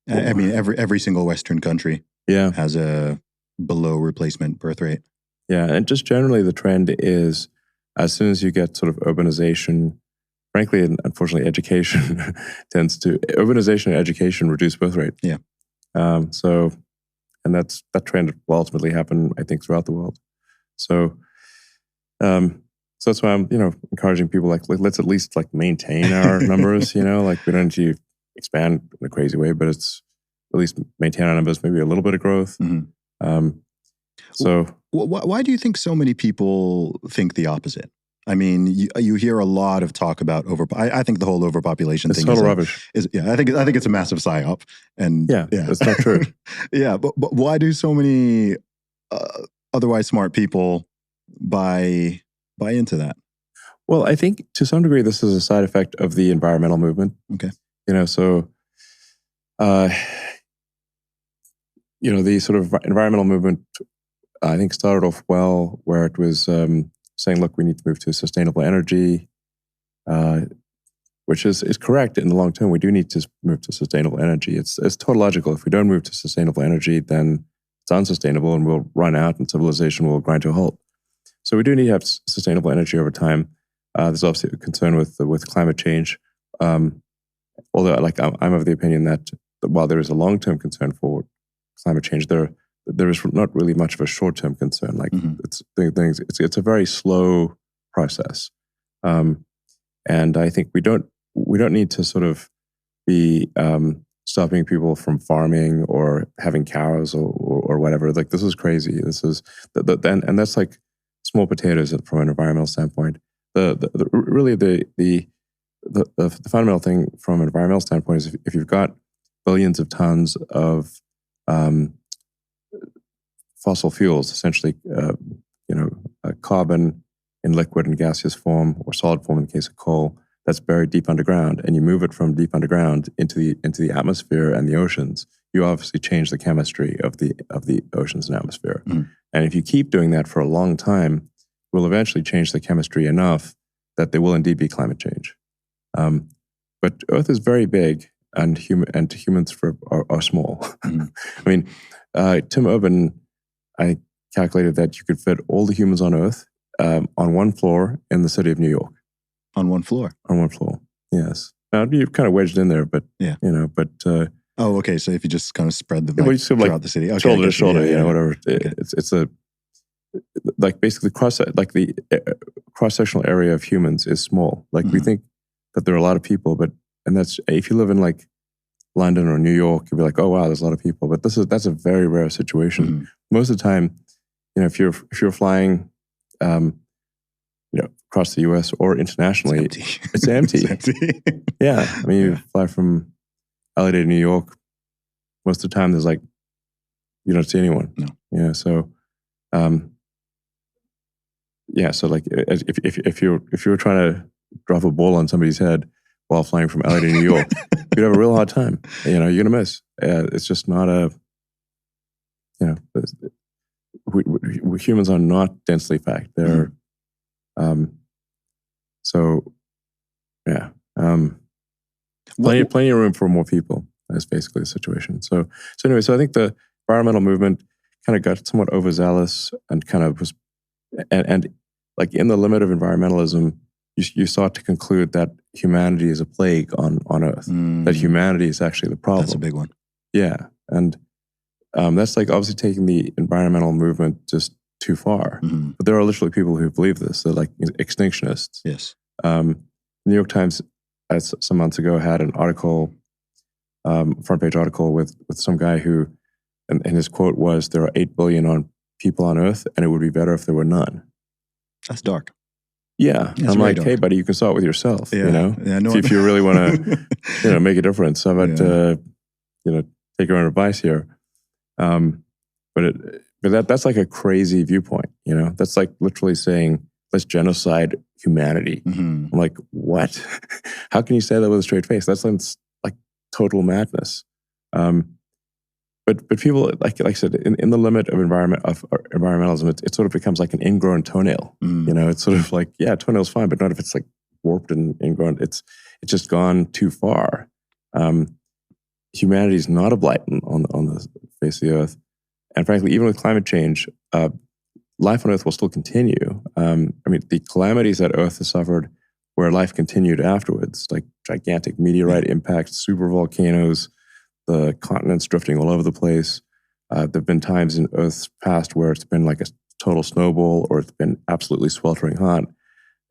I mean, every single Western country has a below replacement birth rate. Yeah, and just generally the trend is as soon as you get sort of urbanization, frankly, and unfortunately, education urbanization and education reduce birth rate. Yeah. So, and that trend will ultimately happen, I think, throughout the world. So, so that's why I'm, encouraging people like let's at least maintain our numbers. Like we don't need to expand in a crazy way, but it's at least maintain our numbers, maybe a little bit of growth. So, why do you think so many people think the opposite? I mean, you hear a lot of talk about I think the whole overpopulation thing is total rubbish. I think it's a massive psyop, and that's not true. But why do so many otherwise smart people buy into that? Well, I think to some degree this is a side effect of the environmental movement. Okay, so the sort of environmental movement, I think, started off well, where it was saying, look, we need to move to sustainable energy, which is correct in the long term. We do need to move to sustainable energy. It's tautological. If we don't move to sustainable energy, then it's unsustainable and we'll run out and civilization will grind to a halt. So we do need to have sustainable energy over time. There's obviously a concern with climate change. Although I'm of the opinion that while there is a long-term concern for climate change, there is not really much of a short-term concern. It's a very slow process, and I think we don't need to sort of be stopping people from farming or having cows or whatever. Like, this is crazy. This is and that's like small potatoes from an environmental standpoint. The fundamental thing from an environmental standpoint is if you've got billions of tons of fossil fuels, essentially, carbon in liquid and gaseous form or solid form in the case of coal, that's buried deep underground, and you move it from deep underground into the atmosphere and the oceans, you obviously change the chemistry of the oceans and atmosphere. And if you keep doing that for a long time, we'll eventually change the chemistry enough that there will indeed be climate change. But Earth is very big. and humans are small. Mhm. I mean, Tim Urban, I calculated that you could fit all the humans on Earth on one floor in the city of New York. On one floor. On one floor, yes. Now it'd be kind of wedged in there, but Yeah. Oh, okay. So if you just kind of spread them throughout the city, shoulder to shoulder, whatever. Okay. It's a like basically the cross-sectional area of humans is small. Like we think that there are a lot of people, and that's if you live in like London or New York, you'll be like, oh wow, there's a lot of people. But that's a very rare situation. Mhm. Most of the time, if you're flying, across the U.S. or internationally, it's empty. It's empty. Yeah, I mean, you fly from LA to New York. Most of the time, there's like you don't see anyone. No. Yeah. So, so like if you were trying to drop a ball on somebody's head while flying from LA to New York, you'd have a real hard time. You're gonna miss. It's just not a. We humans are not densely packed. They're. Plenty of room for more people. That's basically the situation. So anyway, I think the environmental movement kind of got somewhat overzealous and kind of was, and like in the limit of environmentalism, you sought to conclude that humanity is a plague on Earth. That humanity is actually the problem. That's a big one. Yeah, and that's like obviously taking the environmental movement just too far. Mm-hmm. But there are literally people who believe this. They're like extinctionists. Yes. New York Times, some months ago, had an article, front page article with some guy who, and his quote was, "There are 8 billion people on Earth, and it would be better if there were none." That's dark. Yeah, I'm like, dark. Hey, buddy, you can start with yourself. Yeah. If you really want to, make a difference. How about take your own advice here? But that's like a crazy viewpoint. That's like literally saying, let's genocide humanity. Mm-hmm. I'm like, what? How can you say that with a straight face? That sounds like total madness. But people, like I said, in the limit of environmentalism, it sort of becomes like an ingrown toenail. It's sort of like, yeah, toenail's fine, but not if it's like warped and ingrown. It's just gone too far. Humanity is not a blight on the face of the earth. And frankly, even with climate change, life on Earth will still continue. The calamities that Earth has suffered where life continued afterwards, like gigantic meteorite impacts, super volcanoes, the continents drifting all over the place. There have been times in Earth's past where it's been like a total snowball or it's been absolutely sweltering hot.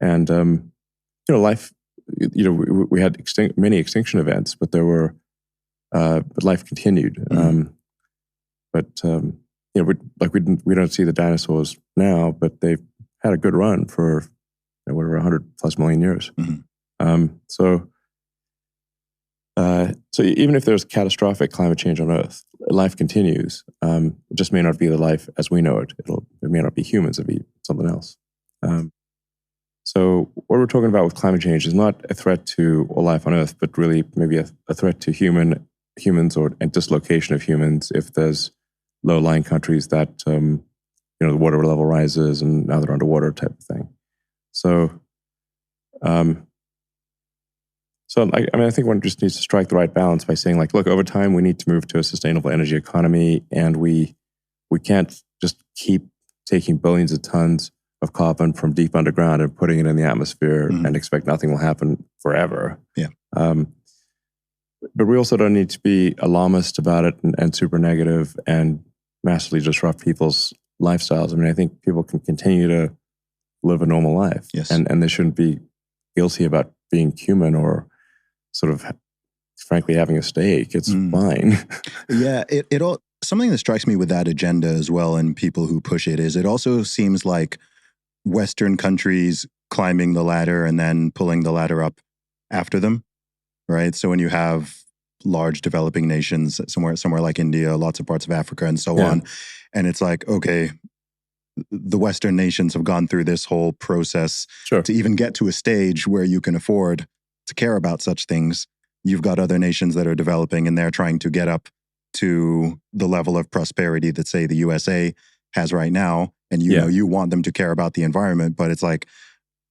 And, life, we had many extinction events, but but life continued. We don't see the dinosaurs now, but they've had a good run for 100+ million years. Mm-hmm. So even if there's catastrophic climate change on Earth, life continues. It just may not be the life as we know it. It may not be humans. It'll be something else. So what we're talking about with climate change is not a threat to all life on Earth, but really maybe a threat to humans and dislocation of humans if there's low-lying countries that the water level rises and now they're underwater type of thing. So, I think one just needs to strike the right balance by saying, like, look, over time we need to move to a sustainable energy economy, and we can't just keep taking billions of tons of carbon from deep underground and putting it in the atmosphere and expect nothing will happen forever. Yeah. But we also don't need to be alarmist about it and super negative and massively disrupt people's lifestyles. I think people can continue to live a normal life. Yes. And they shouldn't be guilty about being human or sort of, frankly, having a stake. It's fine. Yeah. It all, something that strikes me with that agenda as well and people who push it is it also seems like Western countries climbing the ladder and then pulling the ladder up after them, right? So when you have large developing nations, somewhere like India, lots of parts of Africa and so on, and it's like, okay, the Western nations have gone through this whole process to even get to a stage where you can afford to care about such things. You've got other nations that are developing and they're trying to get up to the level of prosperity that, say, the USA has right now. And you want them to care about the environment, but it's like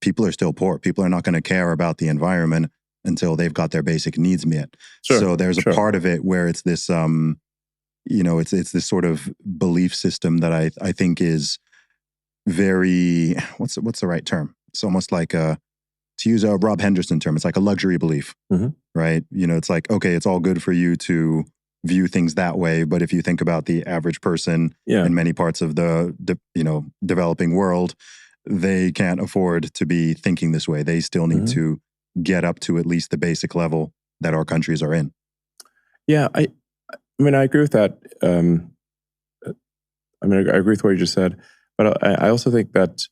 people are still poor. People are not going to care about the environment until they've got their basic needs met. Sure, So there's a sure. part of it where it's this, it's this sort of belief system that I think is very, what's the right term? It's almost like to use a Rob Henderson term, it's like a luxury belief, right? It's like, okay, it's all good for you to view things that way, but if you think about the average person in many parts of the developing world, they can't afford to be thinking this way. They still need to get up to at least the basic level that our countries are in. Yeah, I mean, I agree with that. I agree with what you just said, but I also think that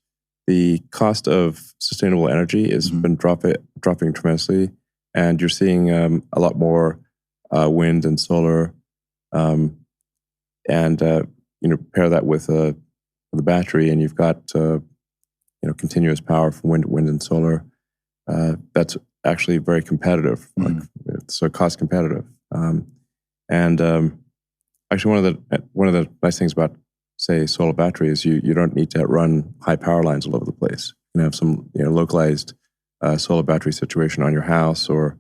the cost of sustainable energy has been dropping tremendously, and you're seeing a lot more wind and solar, and pair that with the battery, and you've got continuous power from wind and solar. That's actually very competitive, so cost competitive. Actually, one of the nice things about, say, solar battery is you don't need to run high power lines all over the place. You can have some localized solar battery situation on your house or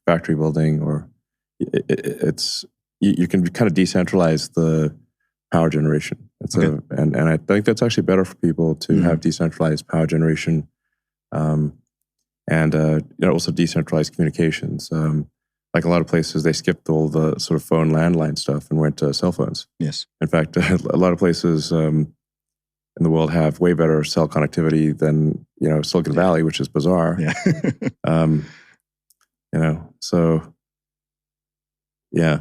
factory building, or you can kind of decentralize the power generation. And I think that's actually better for people to have decentralized power generation, and also decentralized communications. Like a lot of places, they skipped all the sort of phone landline stuff and went to cell phones. Yes. In fact, a lot of places in the world have way better cell connectivity than Silicon Valley, which is bizarre. Yeah. So yeah.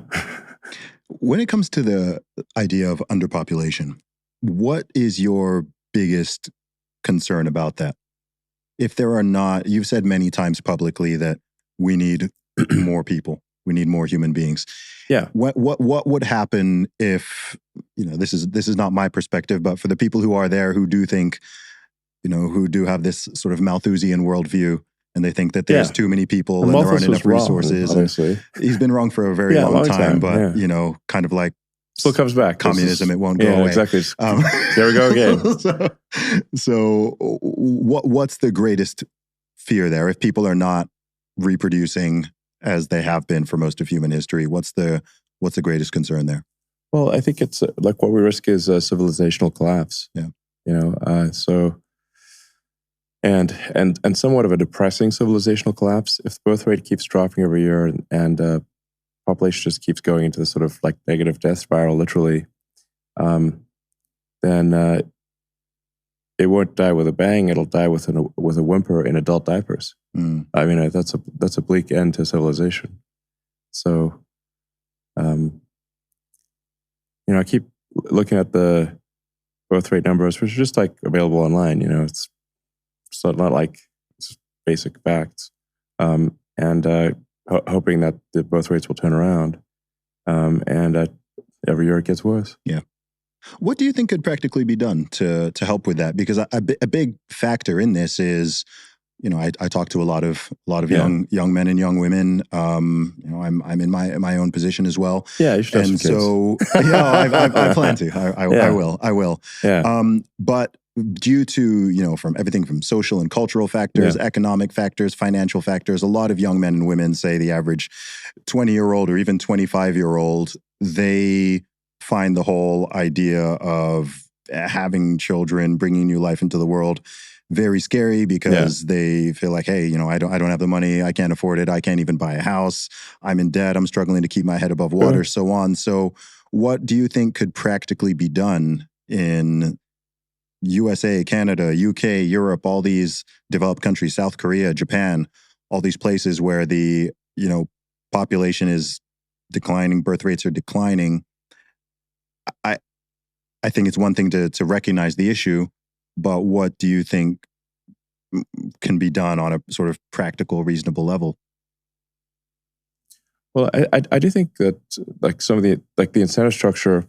When it comes to the idea of underpopulation, what is your biggest concern about that? If there are not, you've said many times publicly that we need more people, we need more human beings. Yeah. What would happen if, this is not my perspective, but for the people who are there who do think, who do have this sort of Malthusian worldview, and they think that there's too many people and there aren't enough resources. Obviously. And he's been wrong for a very long time, but kind of like still comes back. Communism, it won't go away. Exactly. There we go again. So what's the greatest fear there? If people are not reproducing as they have been for most of human history, what's the greatest concern there? Well, I think it's like what we risk is a civilizational collapse. Yeah. So and somewhat of a depressing civilizational collapse. If the birth rate keeps dropping every year and population just keeps going into the sort of like negative death spiral, literally, then it won't die with a bang. It'll die with a whimper in adult diapers. I mean, that's a bleak end to civilization. So, I keep looking at the birth rate numbers, which are just like available online. It's not like it's basic facts, and hoping that the birth rates will turn around, and every year it gets worse. Yeah. What do you think could practically be done to help with that? Because a big factor in this is, I talk to a lot of young men and young women. I'm in my own position as well. Yeah, you should have and some kids. So I plan to. I will. Yeah. But due to from everything from social and cultural factors, economic factors, financial factors, a lot of young men and women, say the average 20-year-old or even 25-year-old, they find the whole idea of having children, bringing new life into the world, very scary because they feel like, hey, I don't have the money, I can't afford it, I can't even buy a house, I'm in debt, I'm struggling to keep my head above water, so on. So what do you think could practically be done in USA, Canada, UK, Europe, all these developed countries, South Korea, Japan, all these places where the, population is declining, birth rates are declining? I think it's one thing to recognize the issue, but what do you think can be done on a sort of practical, reasonable level? Well, I do think that like some of the incentive structure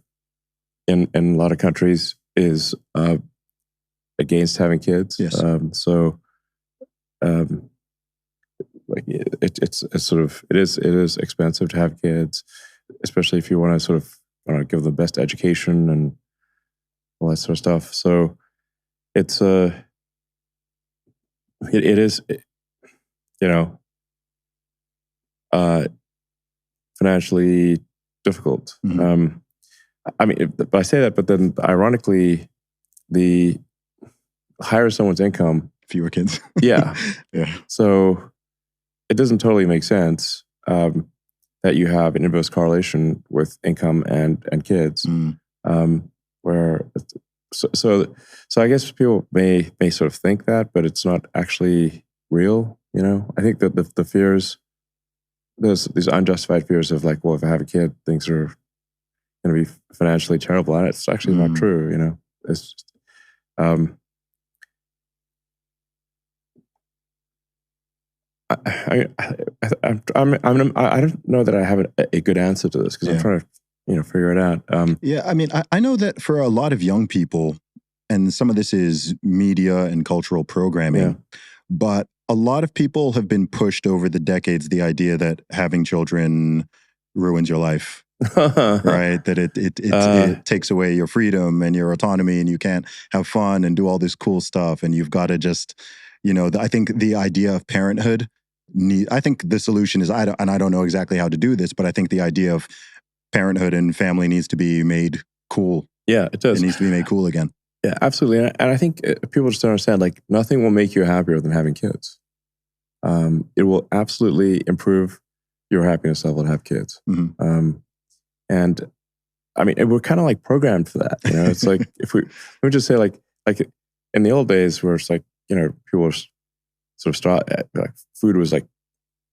in a lot of countries is against having kids. Yes. Like it is expensive to have kids, especially if you want to sort of give them the best education and all that sort of stuff. So it's financially difficult. Mhm. I mean, I say that, but then ironically, the higher someone's income, Fewer kids. yeah. Yeah. So it doesn't totally make sense that you have an inverse correlation with income and kids. Mm. Where so I guess people may sort of think that, but it's not actually real. I think that the fears, there's these unjustified fears of like, well, if I have a kid, things are going to be financially terrible, and it's actually not true. It's just, I don't know that I have a good answer to this because I'm trying to figure it out. I mean, I know that for a lot of young people, and some of this is media and cultural programming, but a lot of people have been pushed over the decades the idea that having children ruins your life. Right? That it takes away your freedom and your autonomy, and you can't have fun and do all this cool stuff, and you've got to just, I think the idea of parenthood, I think the solution is, I don't know exactly how to do this, but I think the idea of parenthood and family needs to be made cool. Yeah, it does. It needs to be made cool again. Yeah, absolutely. And I think people just don't understand, like, nothing will make you happier than having kids. It will absolutely improve your happiness level to have kids. Mm-hmm. And I mean, we're kind of like programmed for that. It's like, if we just say like in the old days where it's like, people were sort of like food was like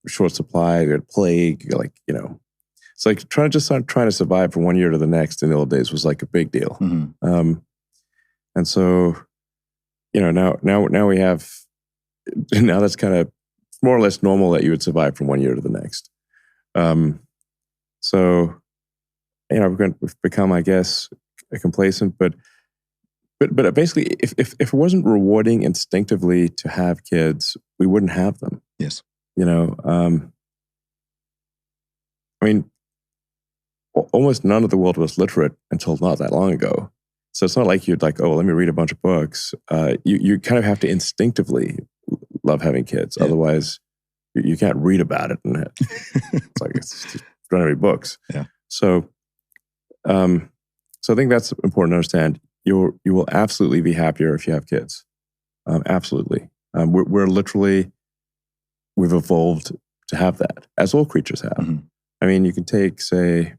short supply, you had plague, like, it's like trying to survive from one year to the next in the old days was like a big deal. Mm-hmm. And so, now we have, now that's kind of more or less normal that you would survive from one year to the next. So, we've become, I guess, complacent, but basically, if it wasn't rewarding instinctively to have kids, we wouldn't have them. Yes. I mean, almost none of the world was literate until not that long ago. So it's not like you'd like, oh, let me read a bunch of books. You kind of have to instinctively love having kids. Yeah. Otherwise, you can't read about it. And it's like, it's just don't read books. Yeah. So I think that's important to understand. You will absolutely be happier if you have kids. Absolutely. We're literally, we've evolved to have that, as all creatures have. Mm-hmm. I mean, you can take, say,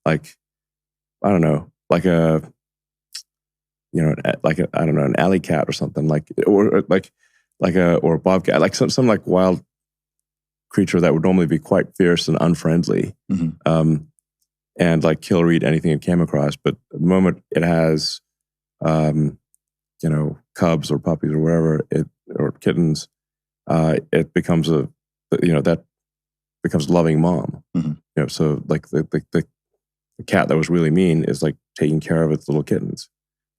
like, I don't know, like a, an alley cat or something, or a bobcat, like some like wild creature that would normally be quite fierce and unfriendly. Mm-hmm. And like kill or eat anything it came across. But the moment it has, cubs or puppies or whatever, or kittens, it becomes that becomes loving mom. Mm-hmm. So like the cat that was really mean is like taking care of its little kittens.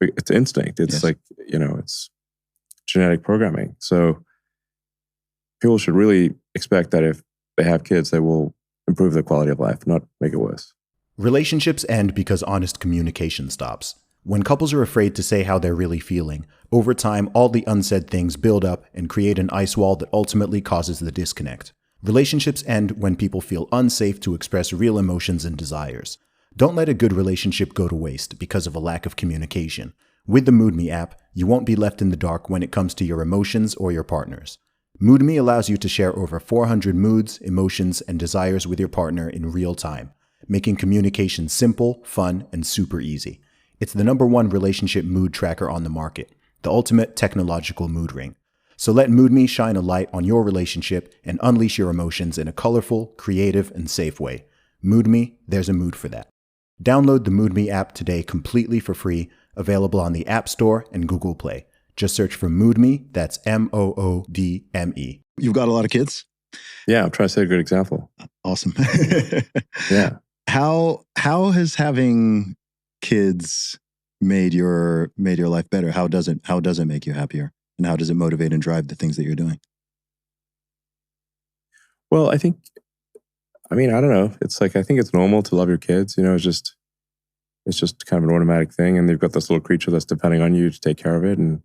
It's instinct. It's like, it's genetic programming. So people should really expect that if they have kids, they will improve their quality of life, not make it worse. Relationships end because honest communication stops. When couples are afraid to say how they're really feeling, over time, all the unsaid things build up and create an ice wall that ultimately causes the disconnect. Relationships end when people feel unsafe to express real emotions and desires. Don't let a good relationship go to waste because of a lack of communication. With the MoodMe app, you won't be left in the dark when it comes to your emotions or your partner's. MoodMe allows you to share over 400 moods, emotions, and desires with your partner in real time, making communication simple, fun, and super easy. It's the #1 relationship mood tracker on the market, the ultimate technological mood ring. So let MoodMe shine a light on your relationship and unleash your emotions in a colorful, creative, and safe way. MoodMe, there's a mood for that. Download the MoodMe app today completely for free, available on the App Store and Google Play. Just search for MoodMe, that's MoodMe. You've got a lot of kids? Yeah, I'm trying to set a good example. Awesome. Yeah. How has having kids made your life better? How does it make you happier? And how does it motivate and drive the things that you're doing? Well, I don't know. It's like, I think it's normal to love your kids. It's just kind of an automatic thing. And they've got this little creature that's depending on you to take care of it. And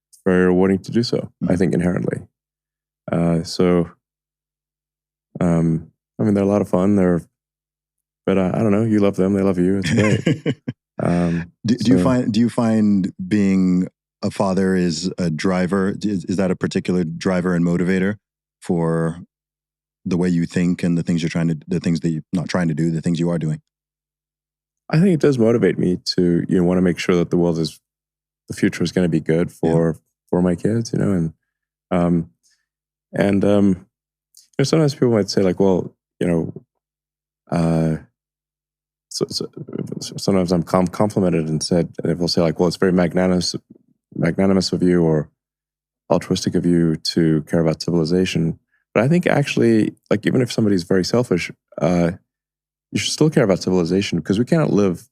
it's very rewarding to do so, I think, inherently. I mean, they're a lot of fun. But I don't know. You love them; they love you. It's great. Do you find being a father is a driver? Is that a particular driver and motivator for the way you think and the things the things that you're not trying to do, the things you are doing? I think it does motivate me to want to make sure that the future is going to be good for my kids, and sometimes people might say like, well, so sometimes I'm complimented and they'll say like, well, it's very magnanimous of you or altruistic of you to care about civilization. But I think actually, like, even if somebody's very selfish, you should still care about civilization because we cannot live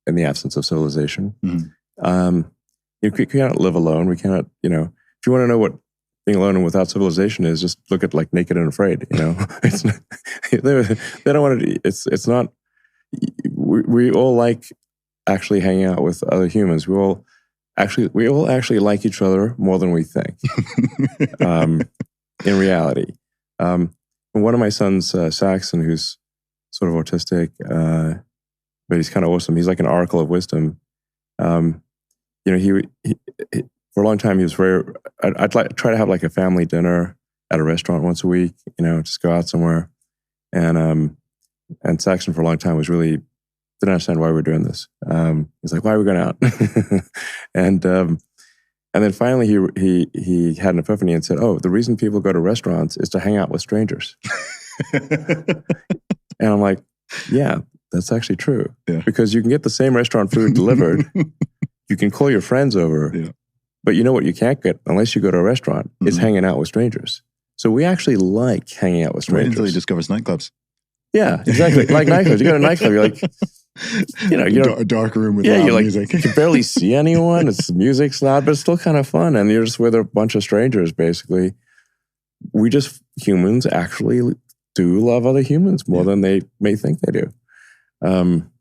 in the absence of civilization. Mm-hmm. You cannot live alone. We cannot, if you want to know what being alone and without civilization is, just look at like Naked and Afraid. It's not, they don't want to. It's not. We all like actually hanging out with other humans. We all actually like each other more than we think. In reality, one of my sons, Saxon, who's sort of autistic, but he's kind of awesome. He's like an oracle of wisdom. He for a long time he was very. I'd try to have like a family dinner at a restaurant once a week. Just go out somewhere, and Saxon for a long time didn't understand why we were doing this. He's like, why are we going out? And then finally he had an epiphany and said, oh, the reason people go to restaurants is to hang out with strangers. And I'm like, yeah, that's actually true. Yeah. Because you can get the same restaurant food delivered. You can call your friends over. Yeah. But you know what you can't get unless you go to a restaurant is hanging out with strangers. So we actually like hanging out with strangers. Wait until he discovers nightclubs. Yeah, exactly. Like nightclubs. You go to a nightclub, you're like, a dark room with loud music. You can barely see anyone. It's music's loud, but it's still kind of fun. And you're just with a bunch of strangers, basically. Humans actually do love other humans more than they may think they do. And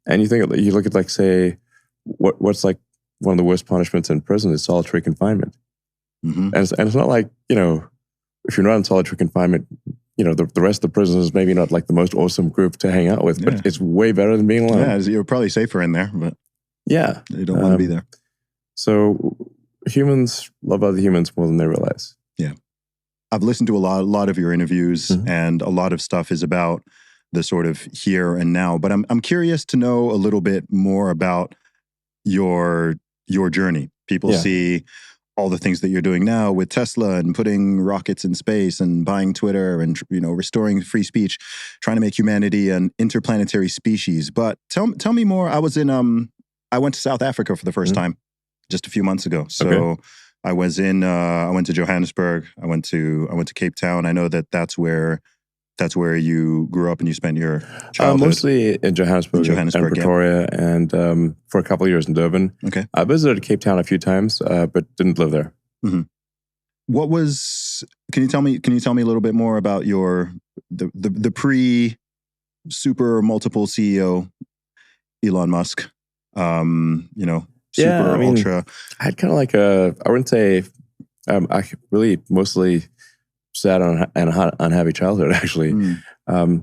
you look at like, say, what's like one of the worst punishments in prison is solitary confinement. Mm-hmm. And it's not like, if you're not in solitary confinement, the rest of the prisoners maybe not like the most awesome group to hang out with, but it's way better than being alone. Yeah, you're probably safer in there, but yeah, you don't want to be there. So humans love other humans more than they realize. Yeah. I've listened to a lot of your interviews, and a lot of stuff is about the sort of here and now. But I'm curious to know a little bit more about your journey. People see all the things that you're doing now with Tesla and putting rockets in space and buying Twitter and restoring free speech, trying to make humanity an interplanetary species. But tell me more. I went to South Africa for the first time just a few months ago. So I went to Johannesburg. I went to Cape Town. I know that's where you grew up and you spent your childhood. Mostly in Johannesburg and Pretoria, and for a couple of years in Durban. Okay, I visited Cape Town a few times, but didn't live there. Mm-hmm. Can you tell me a little bit more about the pre-super multiple CEO Elon Musk? Ultra. I had kind of like I wouldn't say, I really mostly sad and unhappy childhood, actually. It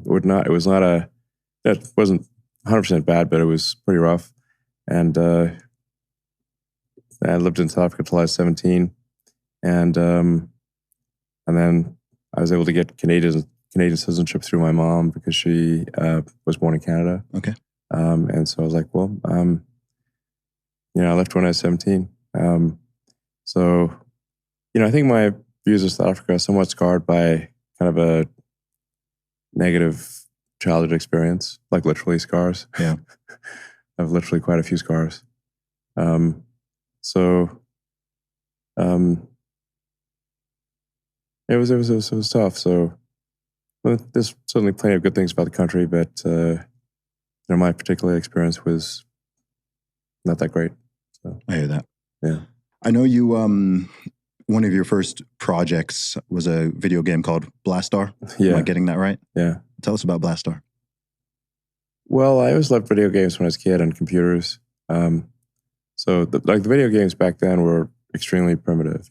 wasn't 100% bad, but it was pretty rough. And I lived in South Africa until I was 17. And then I was able to get Canadian citizenship through my mom because she was born in Canada. Okay. And so I was like, well, I left when I was 17. I think my views of South Africa are somewhat scarred by kind of a negative childhood experience, like literally scars. Yeah. I have literally quite a few scars. It was tough. So there's certainly plenty of good things about the country, but my particular experience was not that great. So I hear that. Yeah. I know you one of your first projects was a video game called Blastar. Yeah. Am I getting that right? Yeah. Tell us about Blastar. Well, I always loved video games when I was a kid and computers. So the video games back then were extremely primitive,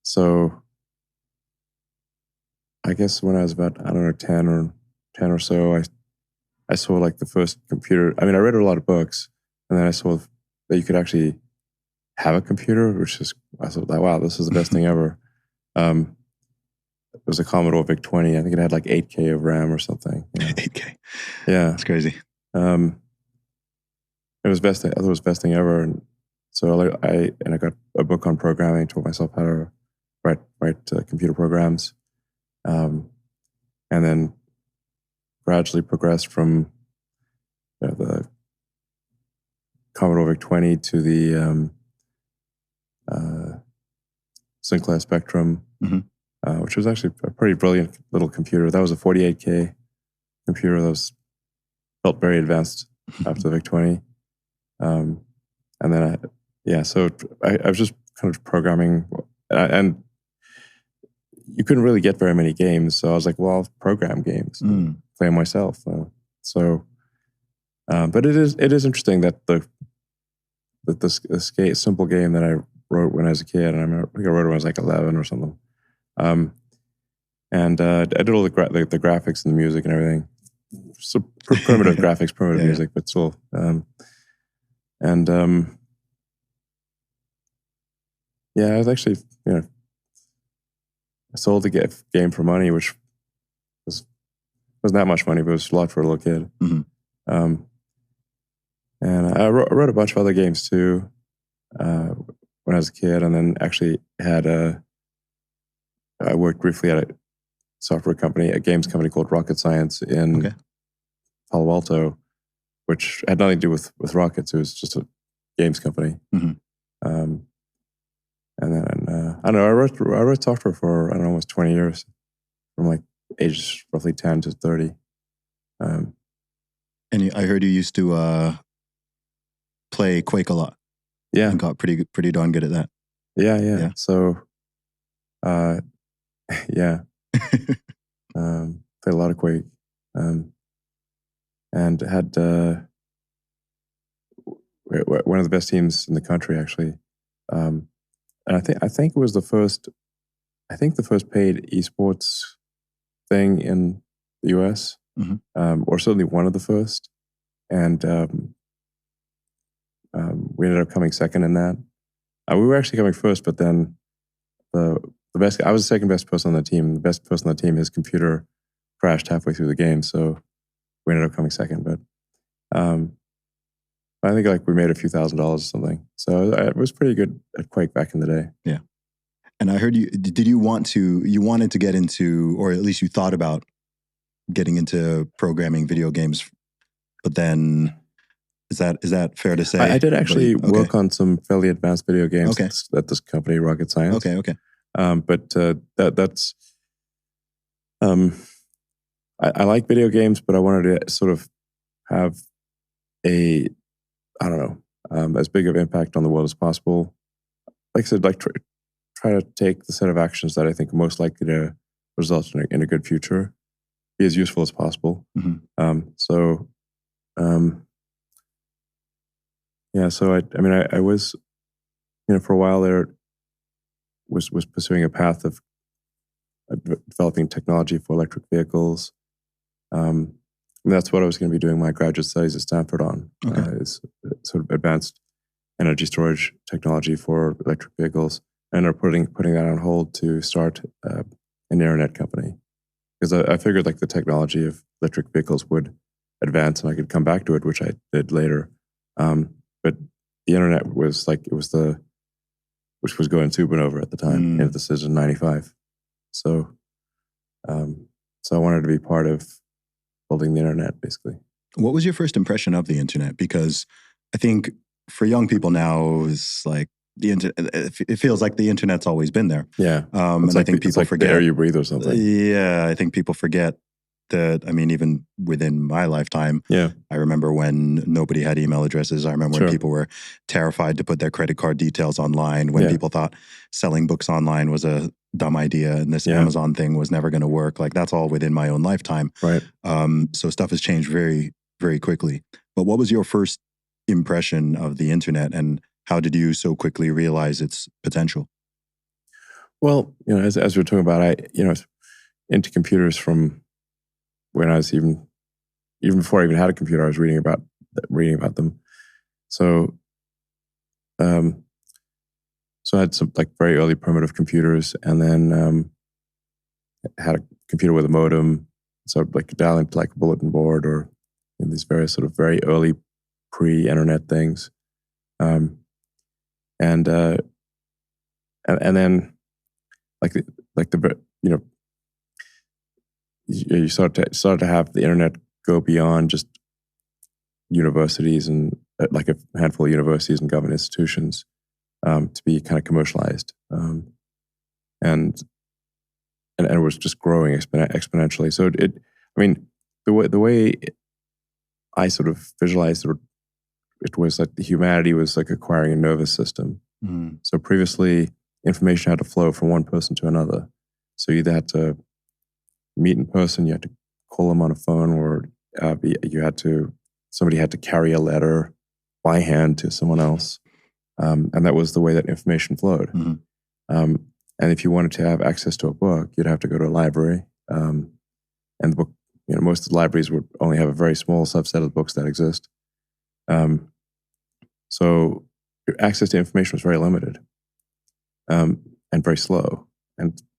So I guess when I was about, I don't know, 10 or so, I saw like the first computer. I mean, I read a lot of books, and then I saw that you could actually have a computer, which is, I thought, like, wow, this is the best thing ever. It was a Commodore VIC-20. I think it had like 8K of RAM or something. 8K. Yeah. That's crazy. It was best. I thought it was the best thing ever. And so I got a book on programming, taught myself how to write computer programs. And then gradually progressed from the Commodore VIC-20 to the Sinclair Spectrum, which was actually a pretty brilliant little computer. That was a 48K computer that felt very advanced after the VIC-20. And then so I was just kind of programming, and you couldn't really get very many games. So I was like, well, I'll program games, play them myself. But it is interesting that the simple game that I wrote when I was a kid, and I think I wrote it when I was like 11 or something. And I did all the graphics and the music and everything. So primitive graphics, primitive music, but still. I was actually, I sold the game for money, which wasn't that much money, but it was a lot for a little kid. And I wrote a bunch of other games too when I was a kid, and then actually I worked briefly at a software company, a games company called Rocket Science in Palo Alto, which had nothing to do with rockets. It was just a games company. And then I don't know. I wrote software for almost 20 years, from like ages roughly 10 to 30. And I heard you used to play Quake a lot. Yeah, and got pretty darn good at that. Yeah. So, played a lot of Quake, and had one of the best teams in the country, actually. And I think it was the first paid esports thing in the US, or certainly one of the first. And we ended up coming second in that. We were actually coming first, but then the best, I was the second best person on the team. The best person on the team, his computer crashed halfway through the game, so we ended up coming second. But I think like we made a few $1,000s or something. So it was pretty good at Quake back in the day. Yeah. And I heard you wanted to get into, or at least you thought about getting into programming video games, but then is that fair to say? I did actually work on some fairly advanced video games at this company, Rocket Science. Okay. But that's I like video games, but I wanted to sort of have as big of impact on the world as possible. Like I said, like try to take the set of actions that I think are most likely to result in a good future, be as useful as possible. So I was, for a while there, was pursuing a path of developing technology for electric vehicles. And that's what I was going to be doing my graduate studies at Stanford on, is sort of advanced energy storage technology for electric vehicles. And are putting that on hold to start an internet company, because I figured like the technology of electric vehicles would advance and I could come back to it, which I did later. But the internet was like, which was going supernova at the time, and this is in 95. So I wanted to be part of building the internet, basically. What was your first impression of the internet? Because I think for young people now, it's like the internet. It feels like the internet's always been there. Yeah, and like, I think people forget the air you breathe or something. Yeah, I think people forget that. I mean, even within my lifetime, I remember when nobody had email addresses. I remember when people were terrified to put their credit card details online. When people thought selling books online was a dumb idea and this Amazon thing was never going to work. Like, that's all within my own lifetime. Right. So stuff has changed very, very quickly. But what was your first impression of the internet, and How did you so quickly realize its potential? Well, as we were talking about, I into computers from when I was even before I even had a computer. I was reading about them. So, so I had some like very early primitive computers, and then had a computer with a modem. So like dial into like a bulletin board or these various sort of very early pre-internet things, and then you started to have the internet go beyond just universities and like a handful of universities and government institutions to be kind of commercialized, and it was just growing exponentially. So the way I sort of visualized it was like the humanity was like acquiring a nervous system. Mm. So previously, information had to flow from one person to another. So you either had to meet in person, you had to call them on a phone, or somebody had to carry a letter by hand to someone else, and that was the way that information flowed. Mm-hmm. And if you wanted to have access to a book, you'd have to go to a library, and the book, most of the libraries would only have a very small subset of the books that exist. So access to information was very limited, and very slow.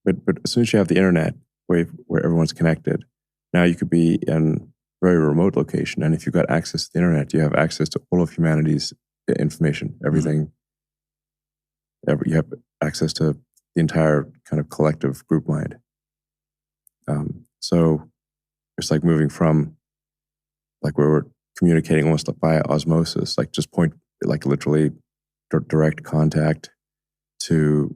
But as soon as you have the internet, where everyone's connected, now you could be in a very remote location, and if you've got access to the internet, you have access to all of humanity's information, everything. You have access to the entire kind of collective group mind. So it's like moving from like where we're communicating almost like via osmosis, like just like literally direct contact to,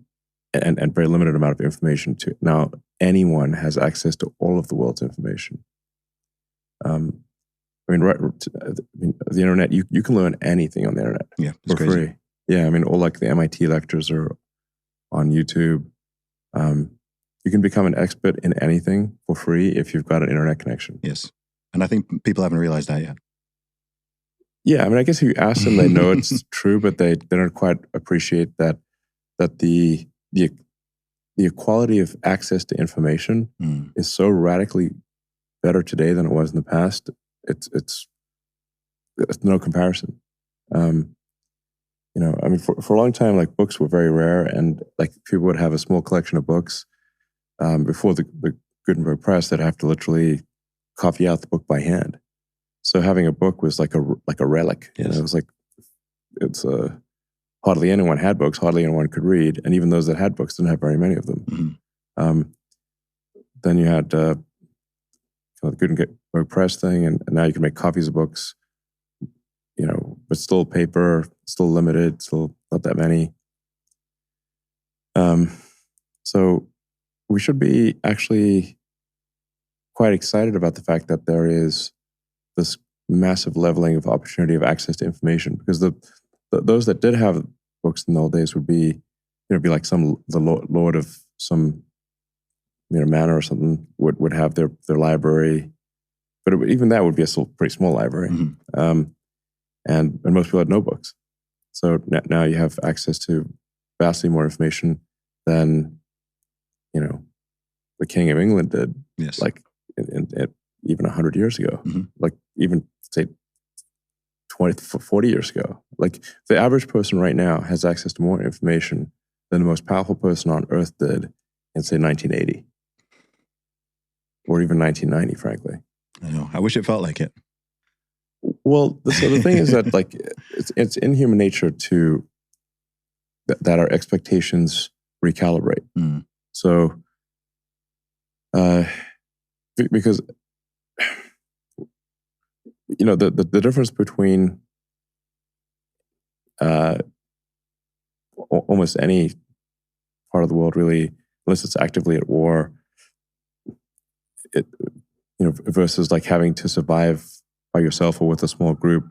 and very limited amount of information to now anyone has access to all of the world's information. The internet, you can learn anything on the internet for crazy. free. Yeah, all like the MIT lectures are on YouTube. You can become an expert in anything for free if you've got an internet connection. Yes. And I think people haven't realized that yet. Yeah, I guess if you ask them, they know it's true, but they don't quite appreciate that the equality of access to information is so radically better today than it was in the past. It's no comparison. For a long time, like books were very rare, and like people would have a small collection of books. Before the Gutenberg press, they'd have to literally copy out the book by hand. So having a book was like a relic. Yes. It was like hardly anyone had books, hardly anyone could read, and even those that had books didn't have very many of them. Mm-hmm. Then you had the Gutenberg press thing, and now you can make copies of books. But still paper, still limited, still not that many. So we should be actually quite excited about the fact that there is this massive leveling of opportunity of access to information, because those that did have books in the old days would be, be like the lord of some, manor or something would have their library, but even that would be a pretty small library. Mm-hmm. And most people had no books. So now you have access to vastly more information than, the King of England did. Yes. Like even 100 years ago, mm-hmm. like even say 40 years ago. Like the average person right now has access to more information than the most powerful person on earth did in say 1980 or even 1990, frankly. I know. I wish it felt like it. Well, so the thing is that like it's in human nature to that our expectations recalibrate. Mm. So, because the difference between almost any part of the world, really, unless it's actively at war, versus like having to survive by yourself or with a small group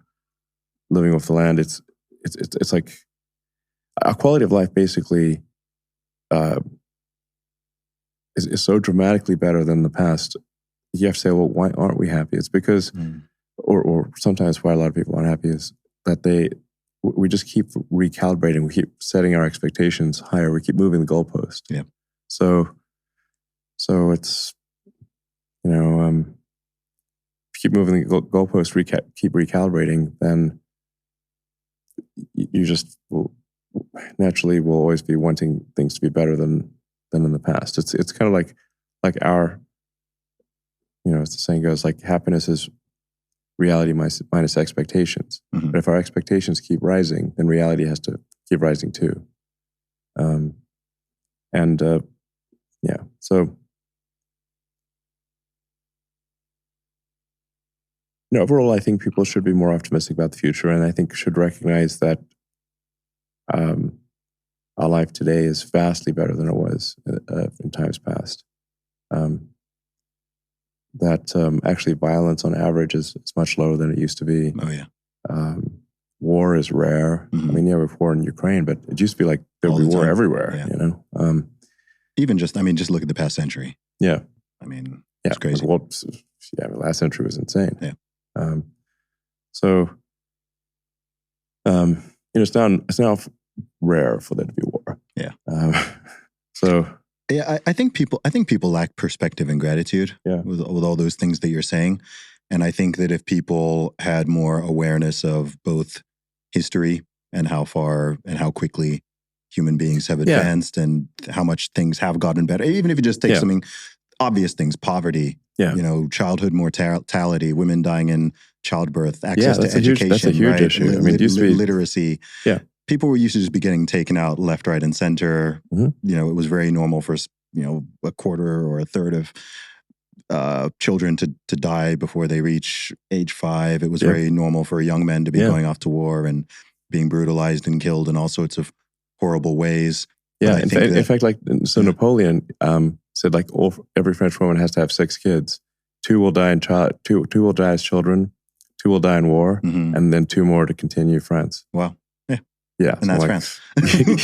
living off the land, it's like our quality of life basically is so dramatically better than the past. You have to say, well, why aren't we happy? It's because, or sometimes why a lot of people aren't happy is that we just keep recalibrating. We keep setting our expectations higher. We keep moving the goalpost. Yeah. So it's, keep moving the goalpost, keep recalibrating, then you just naturally will always be wanting things to be better than in the past. It's kind of like our, as the saying goes, like happiness is reality minus expectations. Mm-hmm. But if our expectations keep rising, then reality has to keep rising too. So overall, I think people should be more optimistic about the future, and I think should recognize that our life today is vastly better than it was in times past. Actually violence on average is much lower than it used to be. Oh yeah. War is rare. Mm-hmm. I mean, we have war in Ukraine, but it used to be like there would be war everywhere. Yeah. Even just look at the past century. Yeah. I mean, it's crazy. Well, the last century was insane. Yeah. It's now rare for there to be war. Yeah. Yeah, I think people lack perspective and gratitude with all those things that you're saying. And I think that if people had more awareness of both history and how far and how quickly human beings have advanced and how much things have gotten better, even if you just take something obvious things, poverty, childhood mortality, women dying in childbirth, access to education, that's a huge issue. I mean, it used to be literacy. Yeah. People were used to just be getting taken out left, right, and center. Mm-hmm. It was very normal for, a quarter or a third of children to die before they reach age 5. It was very normal for young men to be going off to war and being brutalized and killed in all sorts of horrible ways. Yeah, in fact, Napoleon said every French woman has to have 6 kids. 2 will die two will die as children, 2 will die in war, and then 2 more to continue France. Wow. Yeah, and that's France.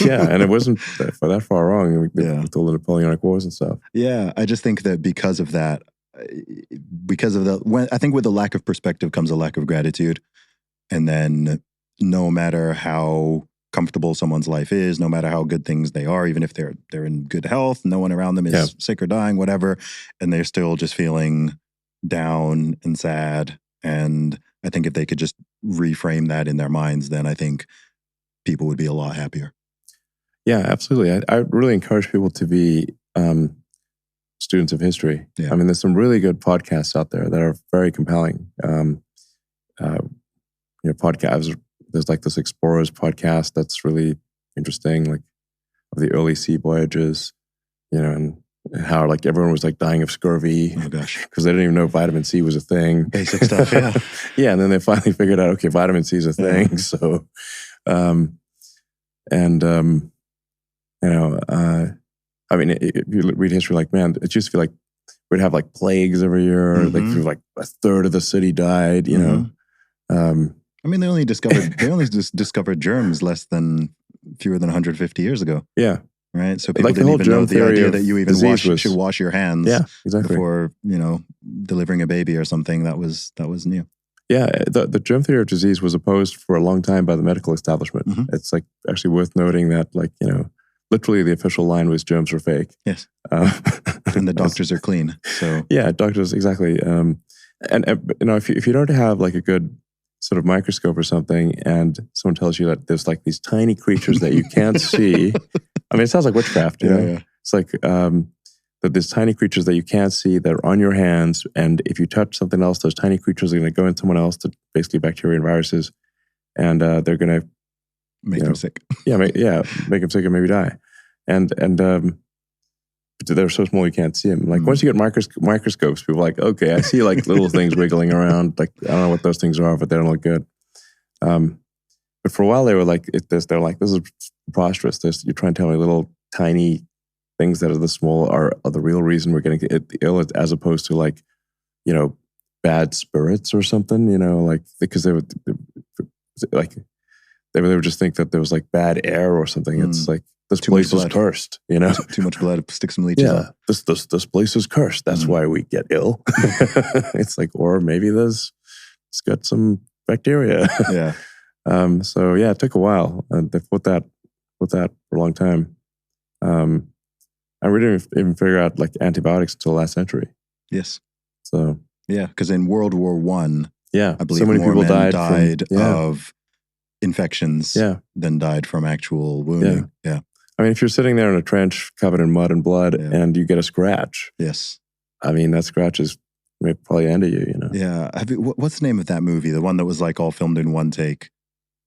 Yeah, and it wasn't that far wrong with all the Napoleonic Wars and stuff. Yeah, I just think that because of that, I think with a lack of perspective comes a lack of gratitude. And then no matter how comfortable someone's life is, no matter how good things they are, even if they're in good health, no one around them is sick or dying, whatever, and they're still just feeling down and sad. And I think if they could just reframe that in their minds, then I think people would be a lot happier. Yeah, absolutely. I really encourage people to be students of history. Yeah. I mean, there's some really good podcasts out there that are very compelling. Podcasts. There's like this Explorers podcast that's really interesting, like of the early sea voyages, and how like everyone was like dying of scurvy. Oh gosh, because they didn't even know vitamin C was a thing. Basic stuff, yeah. Yeah, and then they finally figured out, okay, vitamin C is a thing. Yeah. So, I mean, if you read history, like, man, it used to be like we'd have like plagues every year. Like a third of the city died. I mean, they only discovered germs fewer than 150 years ago. Yeah. Right. So people didn't even know the idea that you even should wash your hands. Yeah, exactly. Before delivering a baby or something. That was new. Yeah, the germ theory of disease was opposed for a long time by the medical establishment. Mm-hmm. It's like actually worth noting that, like, literally the official line was germs are fake. Yes. And the doctors are clean. So yeah, doctors, exactly. If you don't have like a good sort of microscope or something, and someone tells you that there's like these tiny creatures that you can't see. I mean, it sounds like witchcraft, you know? Yeah. It's like that there's tiny creatures that you can't see that are on your hands, and if you touch something else, those tiny creatures are going to go into someone else, to basically bacteria and viruses, and they're going to make them sick. Make them sick and maybe die. And they're so small you can't see them. Like once you get microscopes, people are like, okay, I see like little things wiggling around. Like I don't know what those things are, but they don't look good. But for a while they were like, they're like, this is preposterous. You're trying to tell me little tiny things that are this small are the real reason we're getting ill, as opposed to like, bad spirits or something. Like because they would just think that there was like bad air or something. It's like, this place is cursed, Too much blood, stick some leeches on. This place is cursed. That's why we get ill. It's like, or maybe it's got some bacteria. Yeah. So yeah, it took a while. They put that for a long time. And we didn't even figure out like antibiotics until last century. Yes. So yeah, because in World War I, yeah, I believe so many more people men died of infections than died from actual wounding. Yeah. I mean, if you're sitting there in a trench covered in mud and blood and you get a scratch, yes, I mean, that scratch is probably end of you, you know? Yeah. What's the name of that movie? The one that was like all filmed in one take?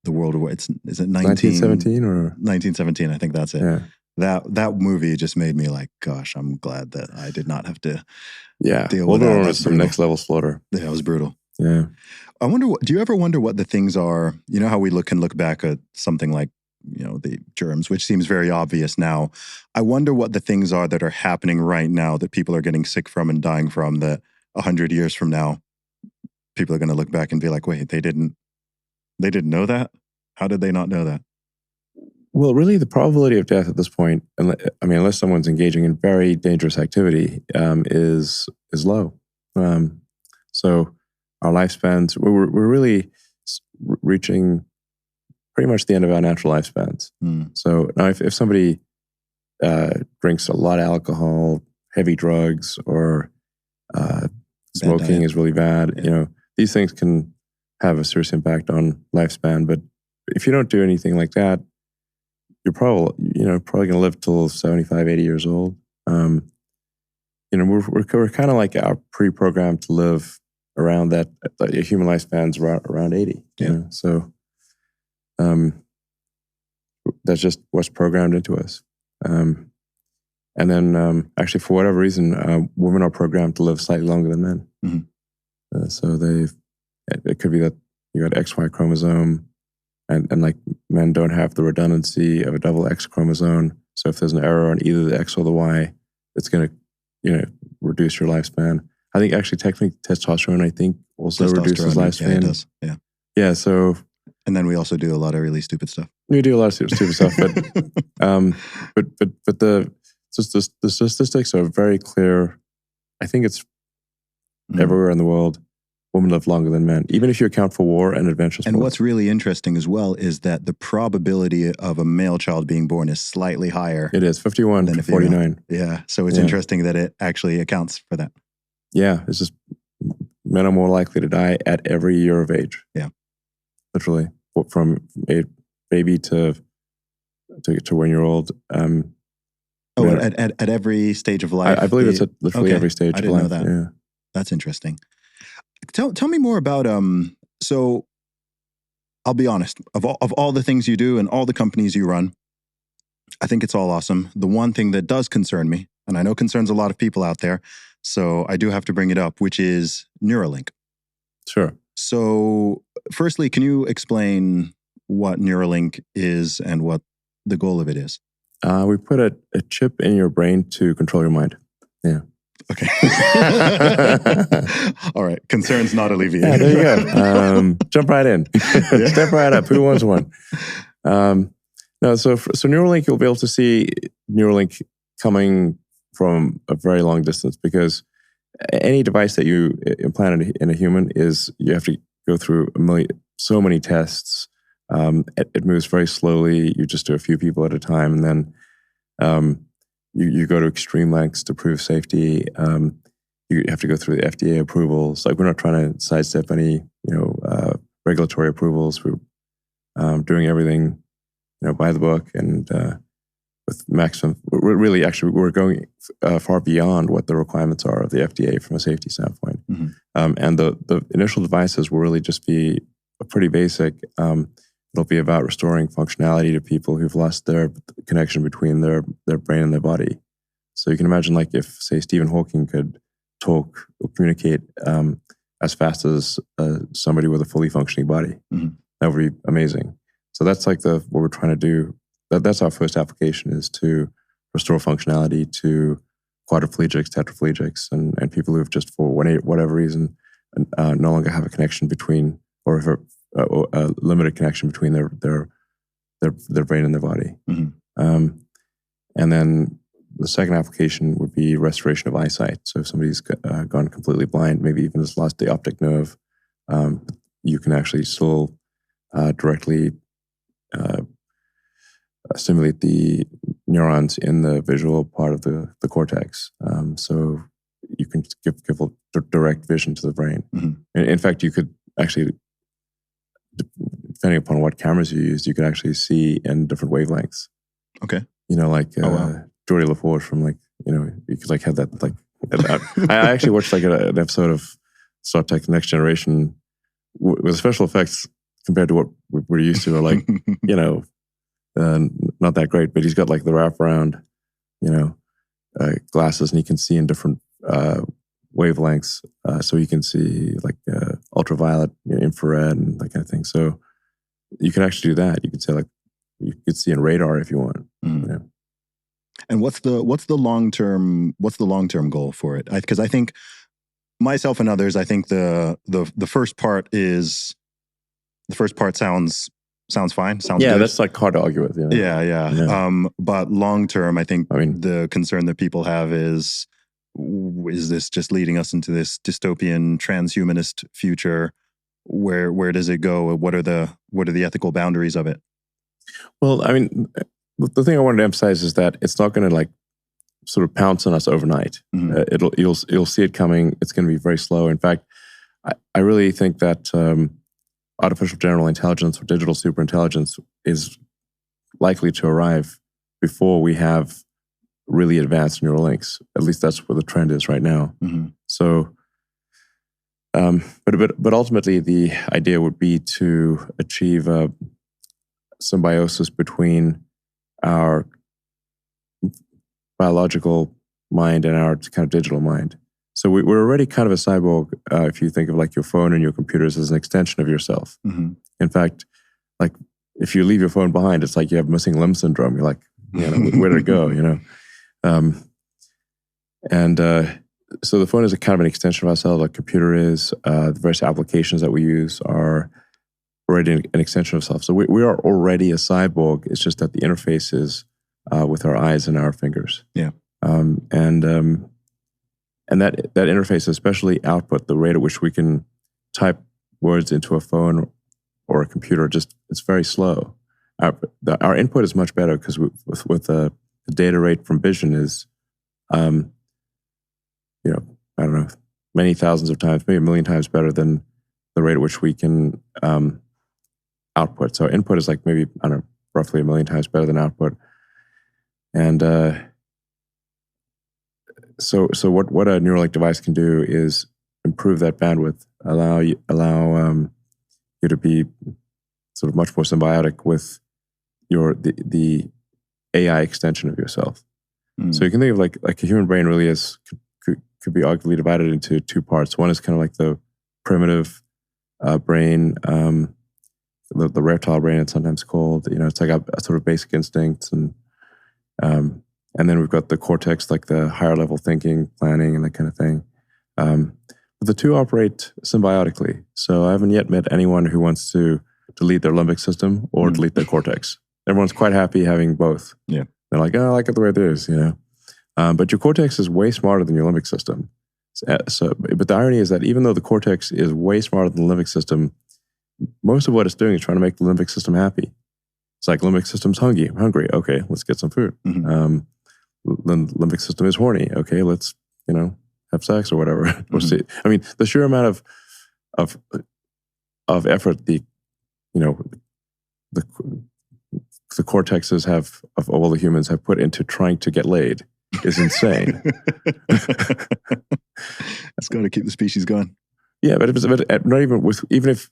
The World War. Is it 1917 or 1917? I think that's it. Yeah. That movie just made me like, gosh, I'm glad that I did not have to deal World with that. War I was some next level slaughter. Yeah, it was brutal. Yeah. I wonder, do you ever wonder what the things are? You know how we can look back at something like, you know, the germs, which seems very obvious now. I wonder what the things are that are happening right now that people are getting sick from and dying from, that 100 years from now, people are going to look back and be like, wait, they didn't know that? How did they not know that? Well, really, the probability of death at this point, I mean, unless someone's engaging in very dangerous activity, is low. So our lifespans, we're really reaching pretty much the end of our natural lifespans. So now if somebody drinks a lot of alcohol, heavy drugs, or smoking is really bad, you know, these things can have a serious impact on lifespan. But if you don't do anything like that, you're probably going to live till 75, 80 years old. You know, we're kind of like pre-programmed to live around that. Human lifespan's around 80. You know? So that's just what's programmed into us. And then actually, for whatever reason, women are programmed to live slightly longer than men. Mm-hmm. So it could be that you got XY chromosome, and like men don't have the redundancy of a double X chromosome. So if there's an error on either the X or the Y, it's going to, you know, reduce your lifespan. I think actually technically testosterone, also reduces lifespan. Yeah, it does. Yeah. Yeah. So. And then we also do a lot of really stupid stuff. We do a lot of stupid stuff, but the statistics are very clear. I think it's everywhere in the world. Women live longer than men, even if you account for war and adventure sports. And what's really interesting as well is that the probability of a male child being born is slightly higher. It is 51 to 49. Yeah. So it's interesting that it actually accounts for that. Yeah. It's just men are more likely to die at every year of age. Yeah. Literally, from a baby to when you're old. At every stage of life? I believe it's at literally every stage of life. I didn't know that. Yeah. That's interesting. Tell me more about, so I'll be honest, of all the things you do and all the companies you run, I think it's all awesome. The one thing that does concern me, and I know concerns a lot of people out there, so I do have to bring it up, which is Neuralink. Sure. So firstly, can you explain what Neuralink is and what the goal of it is? We put a chip in your brain to control your mind. Yeah. Okay. All right. Concerns not alleviated. Yeah, there you go. Jump right in. Step right up. Who wants one? No, so Neuralink, you'll be able to see Neuralink coming from a very long distance, because any device that you implant in a human you have to go through so many tests. It moves very slowly. You just do a few people at a time, and then you go to extreme lengths to prove safety. You have to go through the FDA approvals. Like, we're not trying to sidestep any, regulatory approvals. We're doing everything, by the book, and with maximum. We're going far beyond what the requirements are of the FDA from a safety standpoint. Mm-hmm. And the initial devices will really just be pretty basic. It'll be about restoring functionality to people who've lost their connection between their brain and their body. So you can imagine, like, if, say, Stephen Hawking could talk or communicate as fast as somebody with a fully functioning body. Mm-hmm. That would be amazing. So that's like what we're trying to do. That's our first application, is to restore functionality to quadriplegics, tetraplegics, and people who've just, for whatever reason, no longer have a connection between, or if a limited connection between their brain and their body. Mm-hmm. And then the second application would be restoration of eyesight. So if somebody's gone completely blind, maybe even has lost the optic nerve, you can actually still directly stimulate the neurons in the visual part of the cortex. So you can give a direct vision to the brain. In fact, you could actually, depending upon what cameras you use, you could actually see in different wavelengths. Okay. Like Geordie LaForge from you could have that I actually watched an episode of Star Trek Next Generation with special effects compared to what we're used to are not that great, but he's got the wraparound, glasses, and he can see in different wavelengths. So you can see ultraviolet, infrared, and that kind of thing. So you can actually do that. You could say you could see in radar if you want. And what's the long-term goal for it? Because I think myself and others, I think the first part sounds fine. Sounds good. That's hard to argue with. Yeah. But long-term, I think the concern that people have is this just leading us into this dystopian transhumanist future? Where does it go? What are the ethical boundaries of it? Well, the thing I wanted to emphasize is that it's not going to sort of pounce on us overnight. You'll see it coming. It's going to be very slow. In fact, I really think that artificial general intelligence or digital superintelligence is likely to arrive before we have really advanced neural links. At least that's where the trend is right now. So, but ultimately, the idea would be to achieve a symbiosis between our biological mind and our kind of digital mind. So we're already kind of a cyborg if you think of your phone and your computers as an extension of yourself. In fact, if you leave your phone behind, it's like you have missing limb syndrome. You're where did it go? So the phone is a kind of an extension of ourselves. Like computer is. The various applications that we use are already an extension of self. So we are already a cyborg. It's just that the interface is with our eyes and our fingers. Yeah. And that interface, especially output, the rate at which we can type words into a phone or a computer, it's very slow. Our input is much better because with the data rate from vision is, I don't know, many thousands of times, maybe 1 million times better than the rate at which we can output. So input is maybe, I don't know, roughly 1 million times better than output. And so what a Neuralink device can do is improve that bandwidth, allow you to be sort of much more symbiotic with the AI extension of yourself. So you can think of like a human brain really could be arguably divided into two parts. One is kind of like the primitive brain, the reptile brain, it's sometimes called. It's like a sort of basic instincts, and then we've got the cortex, like the higher level thinking, planning, and that kind of thing. But the two operate symbiotically. So I haven't yet met anyone who wants to delete their limbic system or delete their cortex. Everyone's quite happy having both. Yeah, they're like, oh, I like it the way it is, But your cortex is way smarter than your limbic system. But the irony is that even though the cortex is way smarter than the limbic system, most of what it's doing is trying to make the limbic system happy. It's like limbic system's hungry. Okay, let's get some food. The limbic system is horny. Okay, let's have sex or whatever. The sheer amount of effort the cortexes of all the humans have put into trying to get laid is insane. That's got to keep the species going. Yeah, but not even if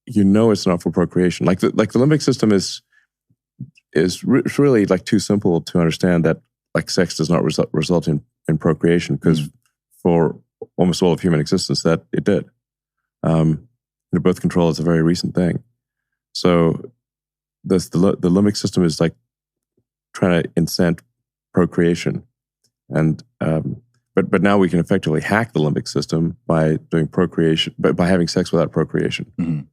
it's not for procreation. Like the limbic system is really too simple to understand that sex does not result in procreation, because for almost all of human existence that it did. Birth control is a very recent thing. So the limbic system is trying to incent procreation, and but now we can effectively hack the limbic system by doing procreation, by having sex without procreation.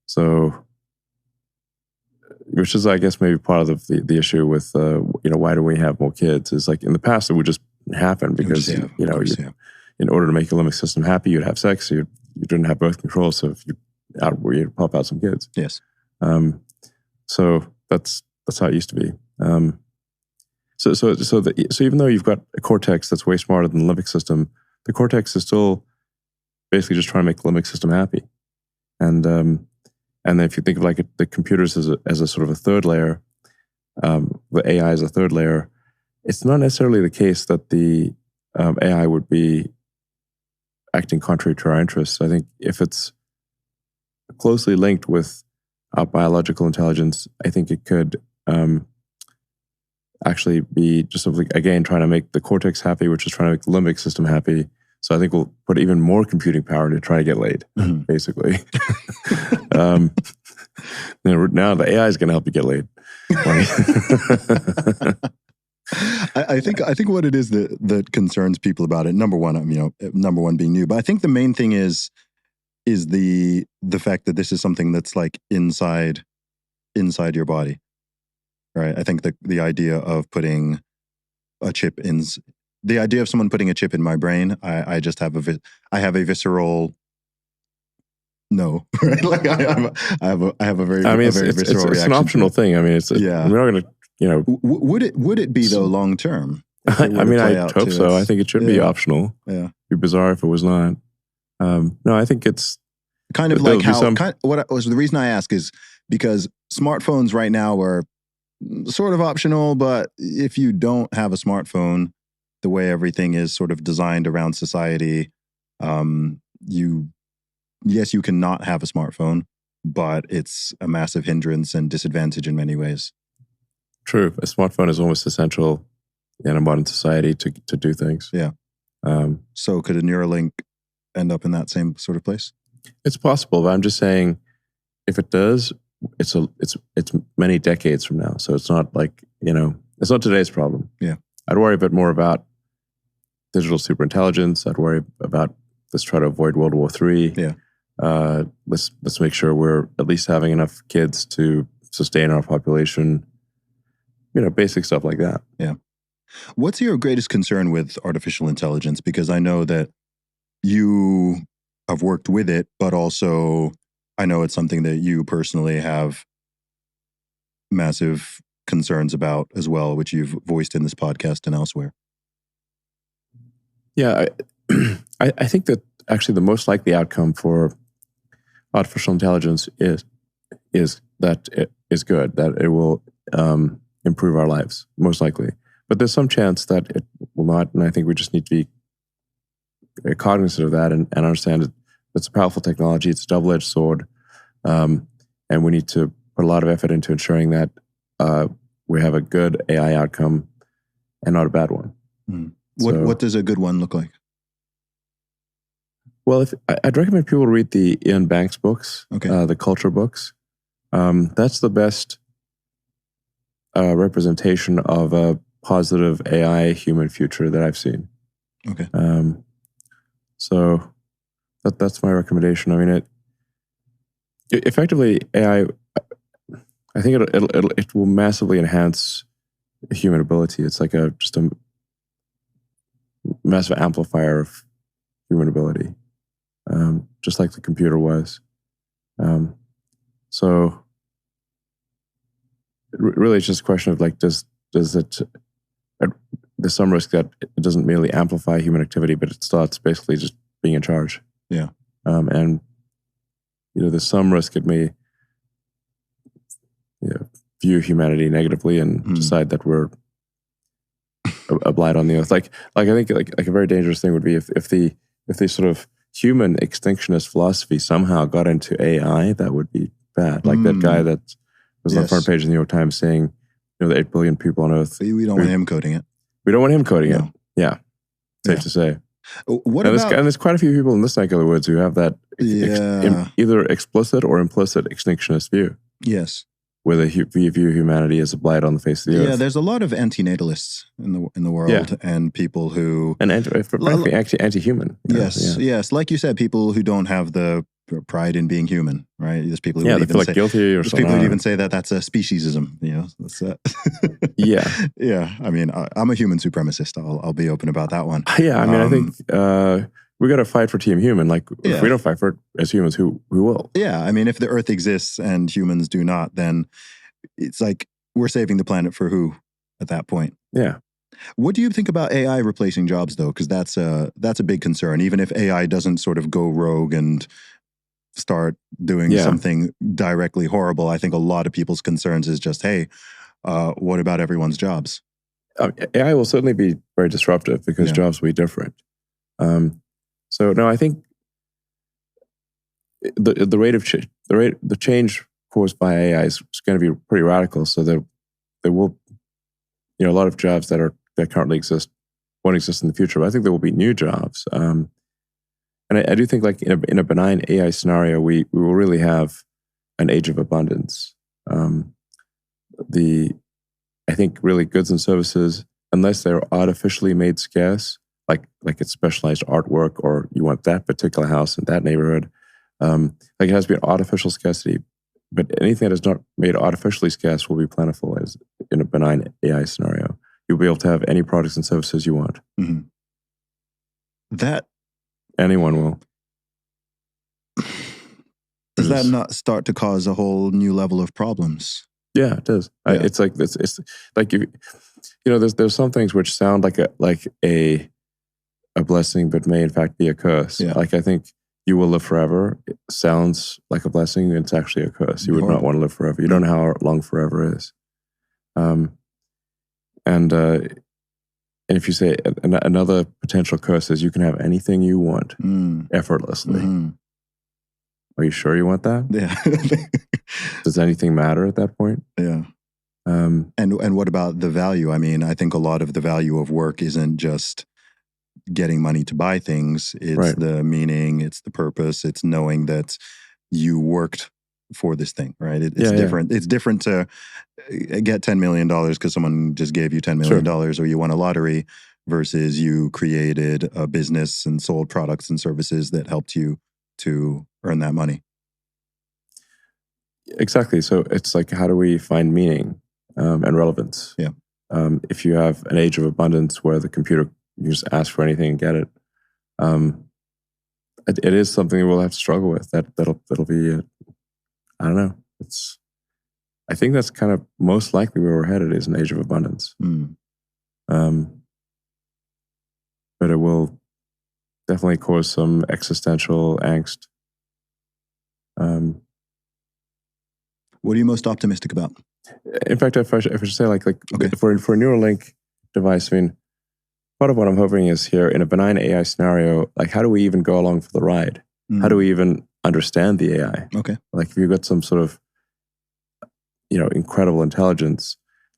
So, which is, I guess, maybe part of the issue with why do we have more kids? Is in the past it would just happen because in order to make your limbic system happy, you'd have sex. You didn't have birth control, so if you pop out some kids. Yes. So that's how it used to be. So even though you've got a cortex that's way smarter than the limbic system, the cortex is still basically just trying to make the limbic system happy. And then if you think of like the computers as a sort of a third layer, the AI as a third layer, it's not necessarily the case that the AI would be acting contrary to our interests. I think if it's closely linked with our biological intelligence, I think it could actually be just sort of like, again, trying to make the cortex happy, which is trying to make the limbic system happy. So I think we'll put even more computing power into trying to get laid, basically. Now the AI is going to help you get laid. I think what it is that concerns people about it, number one being new, but I think the main thing is the fact that this is something that's like inside your body, right? I think the idea of putting a chip in, the idea of someone putting a chip in my brain, I just have I have a visceral no, right? Like I have a very visceral reaction. It's an optional thing. I mean, we're not going to. Would it be though long term? I hope so. I think it should be optional. Yeah, it'd be bizarre if it was not. No, I think it's kind of like how. The reason I ask is because smartphones right now are sort of optional, but if you don't have a smartphone, the way everything is sort of designed around society, you can not have a smartphone, but it's a massive hindrance and disadvantage in many ways. True. A smartphone is almost essential in a modern society to do things. Yeah. So could a Neuralink end up in that same sort of place? It's possible, but I'm just saying, if it does, it's many decades from now. So it's not like, it's not today's problem. Yeah. I'd worry a bit more about digital superintelligence. I'd worry about, let's try to avoid World War III. Yeah. Let's make sure we're at least having enough kids to sustain our population. Basic stuff like that. Yeah. What's your greatest concern with artificial intelligence? Because I know that you have worked with it, but also I know it's something that you personally have massive concerns about as well, which you've voiced in this podcast and elsewhere. Yeah, I think that actually the most likely outcome for artificial intelligence is that it is good, that it will improve our lives, most likely. But there's some chance that it will not, and I think we just need to be cognizant of that and understand it's a powerful technology, it's a double-edged sword, and we need to put a lot of effort into ensuring that we have a good AI outcome and not a bad one. What does a good one look like? Well, I'd recommend people read the Ian Banks books, the culture books. That's the best representation of a positive AI human future that I've seen. Okay. So that's my recommendation. I mean, it effectively AI. I think it will massively enhance human ability. It's like just a massive amplifier of human ability, just like the computer was. So really, it's just a question of like, does it? There's some risk that it doesn't merely amplify human activity, but it starts basically just being in charge. Yeah. And there's some risk it may view humanity negatively and decide that we're a blight on the earth. Like I think like a very dangerous thing would be if the sort of human extinctionist philosophy somehow got into AI, that would be bad. Like that guy that was on the front page of the New York Times saying, the 8 billion people on Earth. We don't want him coding it. We don't want him coding it. Yeah. Safe to say. And there's quite a few people in this neck of the woods who have that either explicit or implicit extinctionist view. Yes. Where they view humanity as a blight on the face of the earth. Yeah, there's a lot of antinatalists in the world, and people who anti-human. Yes. Like you said, people who don't have the pride in being human, right? There's people who they feel like guilty or something. People who even say that that's a speciesism. That's yeah. I mean, I'm a human supremacist. I'll be open about that one. Yeah, I mean, I think we got to fight for Team Human. Like, if we don't fight for it as humans, who will? Yeah, I mean, if the Earth exists and humans do not, then it's like we're saving the planet for who at that point? Yeah. What do you think about AI replacing jobs, though? Because that's a big concern. Even if AI doesn't sort of go rogue and start doing something directly horrible, I think a lot of people's concerns is just, hey, what about everyone's jobs? AI will certainly be very disruptive because jobs will be different. So no, I think the rate of the change caused by AI is going to be pretty radical. So there will, a lot of jobs that currently exist won't exist in the future. But I think there will be new jobs. And I do think, like in a benign AI scenario, we will really have an age of abundance. I think really goods and services, unless they're artificially made scarce, like it's specialized artwork, or you want that particular house in that neighborhood, like it has to be an artificial scarcity. But anything that is not made artificially scarce will be plentiful, as in a benign AI scenario. You'll be able to have any products and services you want. Mm-hmm. That anyone will. Does that not start to cause a whole new level of problems? Yeah, it does. Yeah. It's like there's some things which sound like a blessing, but may in fact be a curse. Yeah. Like I think you will live forever. It sounds like a blessing, and it's actually a curse. You would not want to live forever. You don't know how long forever is. And if you say another potential curse is you can have anything you want effortlessly. Mm-hmm. Are you sure you want that? Yeah. Does anything matter at that point? Yeah. And what about the value? I mean, I think a lot of the value of work isn't just getting money to buy things. It's the meaning, it's the purpose, it's knowing that you worked for this thing, right? It's different. Yeah. It's different to get $10 million because someone just gave you $10 million or you won a lottery versus you created a business and sold products and services that helped you to earn that money. Exactly. So it's like, how do we find meaning and relevance? Yeah. If you have an age of abundance where the computer, you just ask for anything and get it, it is something we'll have to struggle with. That'll be, I don't know. I think that's kind of most likely where we're headed, is an age of abundance. But it will definitely cause some existential angst. What are you most optimistic about? In fact, if I should say, for a Neuralink device, I mean, part of what I'm hoping is here in a benign AI scenario, like how do we even go along for the ride? How do we even understand the AI? Okay. Like if you've got some sort of, incredible intelligence,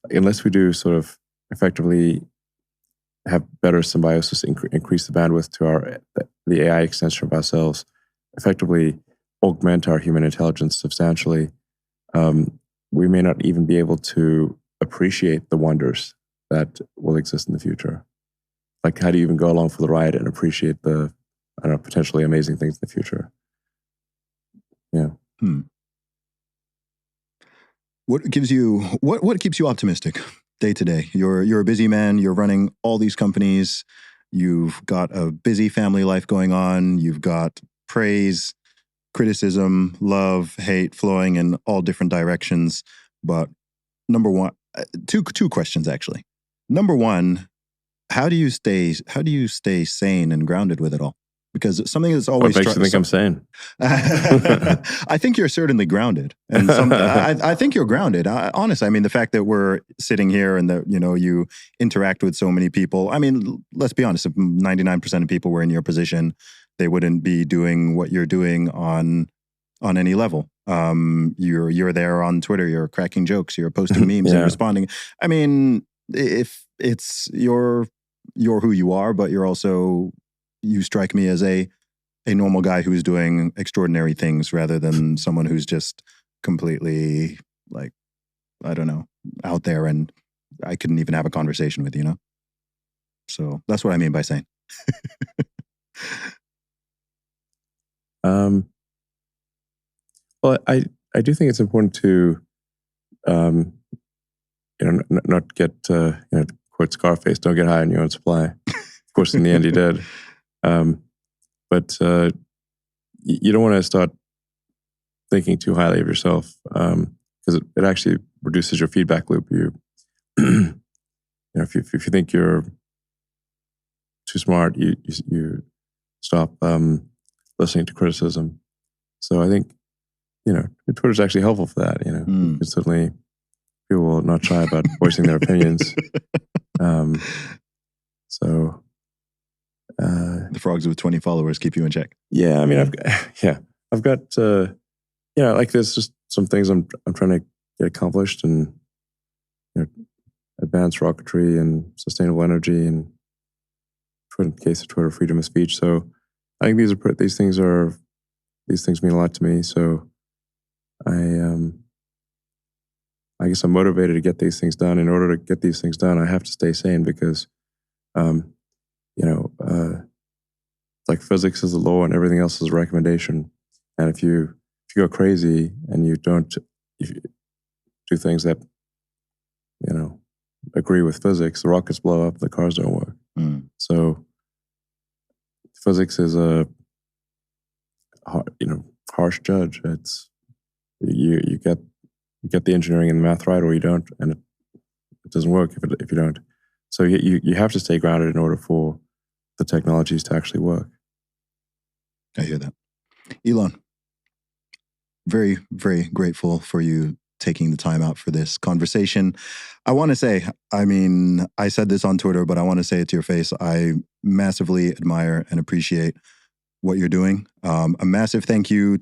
unless we do sort of effectively have better symbiosis, increase the bandwidth to the AI extension of ourselves, effectively augment our human intelligence substantially, we may not even be able to appreciate the wonders that will exist in the future. Like, how do you even go along for the ride and appreciate the, potentially amazing things in the future? Yeah. What keeps you optimistic day to day? You're a busy man. You're running all these companies. You've got a busy family life going on. You've got praise, criticism, love, hate flowing in all different directions. But number one, two questions actually. Number one, how do you stay sane and grounded with it all? Because something that's always... What makes you think I'm sane? I think you're certainly grounded. And I think you're grounded. Honestly, I mean, the fact that we're sitting here and that, you interact with so many people. I mean, let's be honest, if 99% of people were in your position, they wouldn't be doing what you're doing on any level. You're there on Twitter, you're cracking jokes, you're posting memes and responding. I mean, if it's you're who you are, but you're also... You strike me as a normal guy who's doing extraordinary things rather than someone who's just completely, like, I don't know, out there and I couldn't even have a conversation with, So that's what I mean by sane. Well, I do think it's important to, not get, quote Scarface, don't get high on your own supply. Of course, in the end, he did. but you don't want to start thinking too highly of yourself, because it actually reduces your feedback loop. You know, if you think you're too smart, you stop listening to criticism. So I think, you know, Twitter's actually helpful for that. You know, certainly people will not shy about voicing their opinions. So the frogs with 20 followers keep you in check. Yeah, I mean, I've got you know, like there's just some things I'm trying to get accomplished, and you know, advanced rocketry and sustainable energy, and in the case of Twitter, freedom of speech. So I think these things mean a lot to me. So I guess I'm motivated to get these things done. In order to get these things done, I have to stay sane, because you know, like physics is a law and everything else is a recommendation. And if you go crazy and you don't do things that, you know, agree with physics, the rockets blow up, the cars don't work. So physics is a harsh judge. It's you get the engineering and the math right, or you don't, and it doesn't work if you don't. So you have to stay grounded in order for the technologies to actually work. I hear that. Ilon, very, very grateful for you taking the time out for this conversation. I want to say, I mean, I said this on Twitter, but I want to say it to your face. I massively admire and appreciate what you're doing. A massive thank you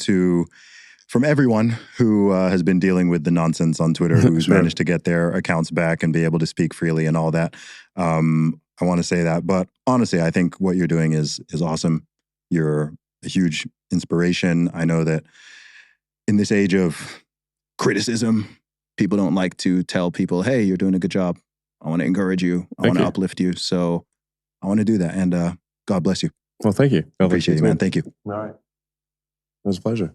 from everyone who has been dealing with the nonsense on Twitter, who's managed to get their accounts back and be able to speak freely and all that. I want to say that. But honestly, I think what you're doing is awesome. You're a huge inspiration. I know that in this age of criticism, people don't like to tell people, hey, you're doing a good job. I want to encourage you. I want to uplift you. So I want to do that. And God bless you. Well, thank you. Appreciate you, man. Thank you. All right. It was a pleasure.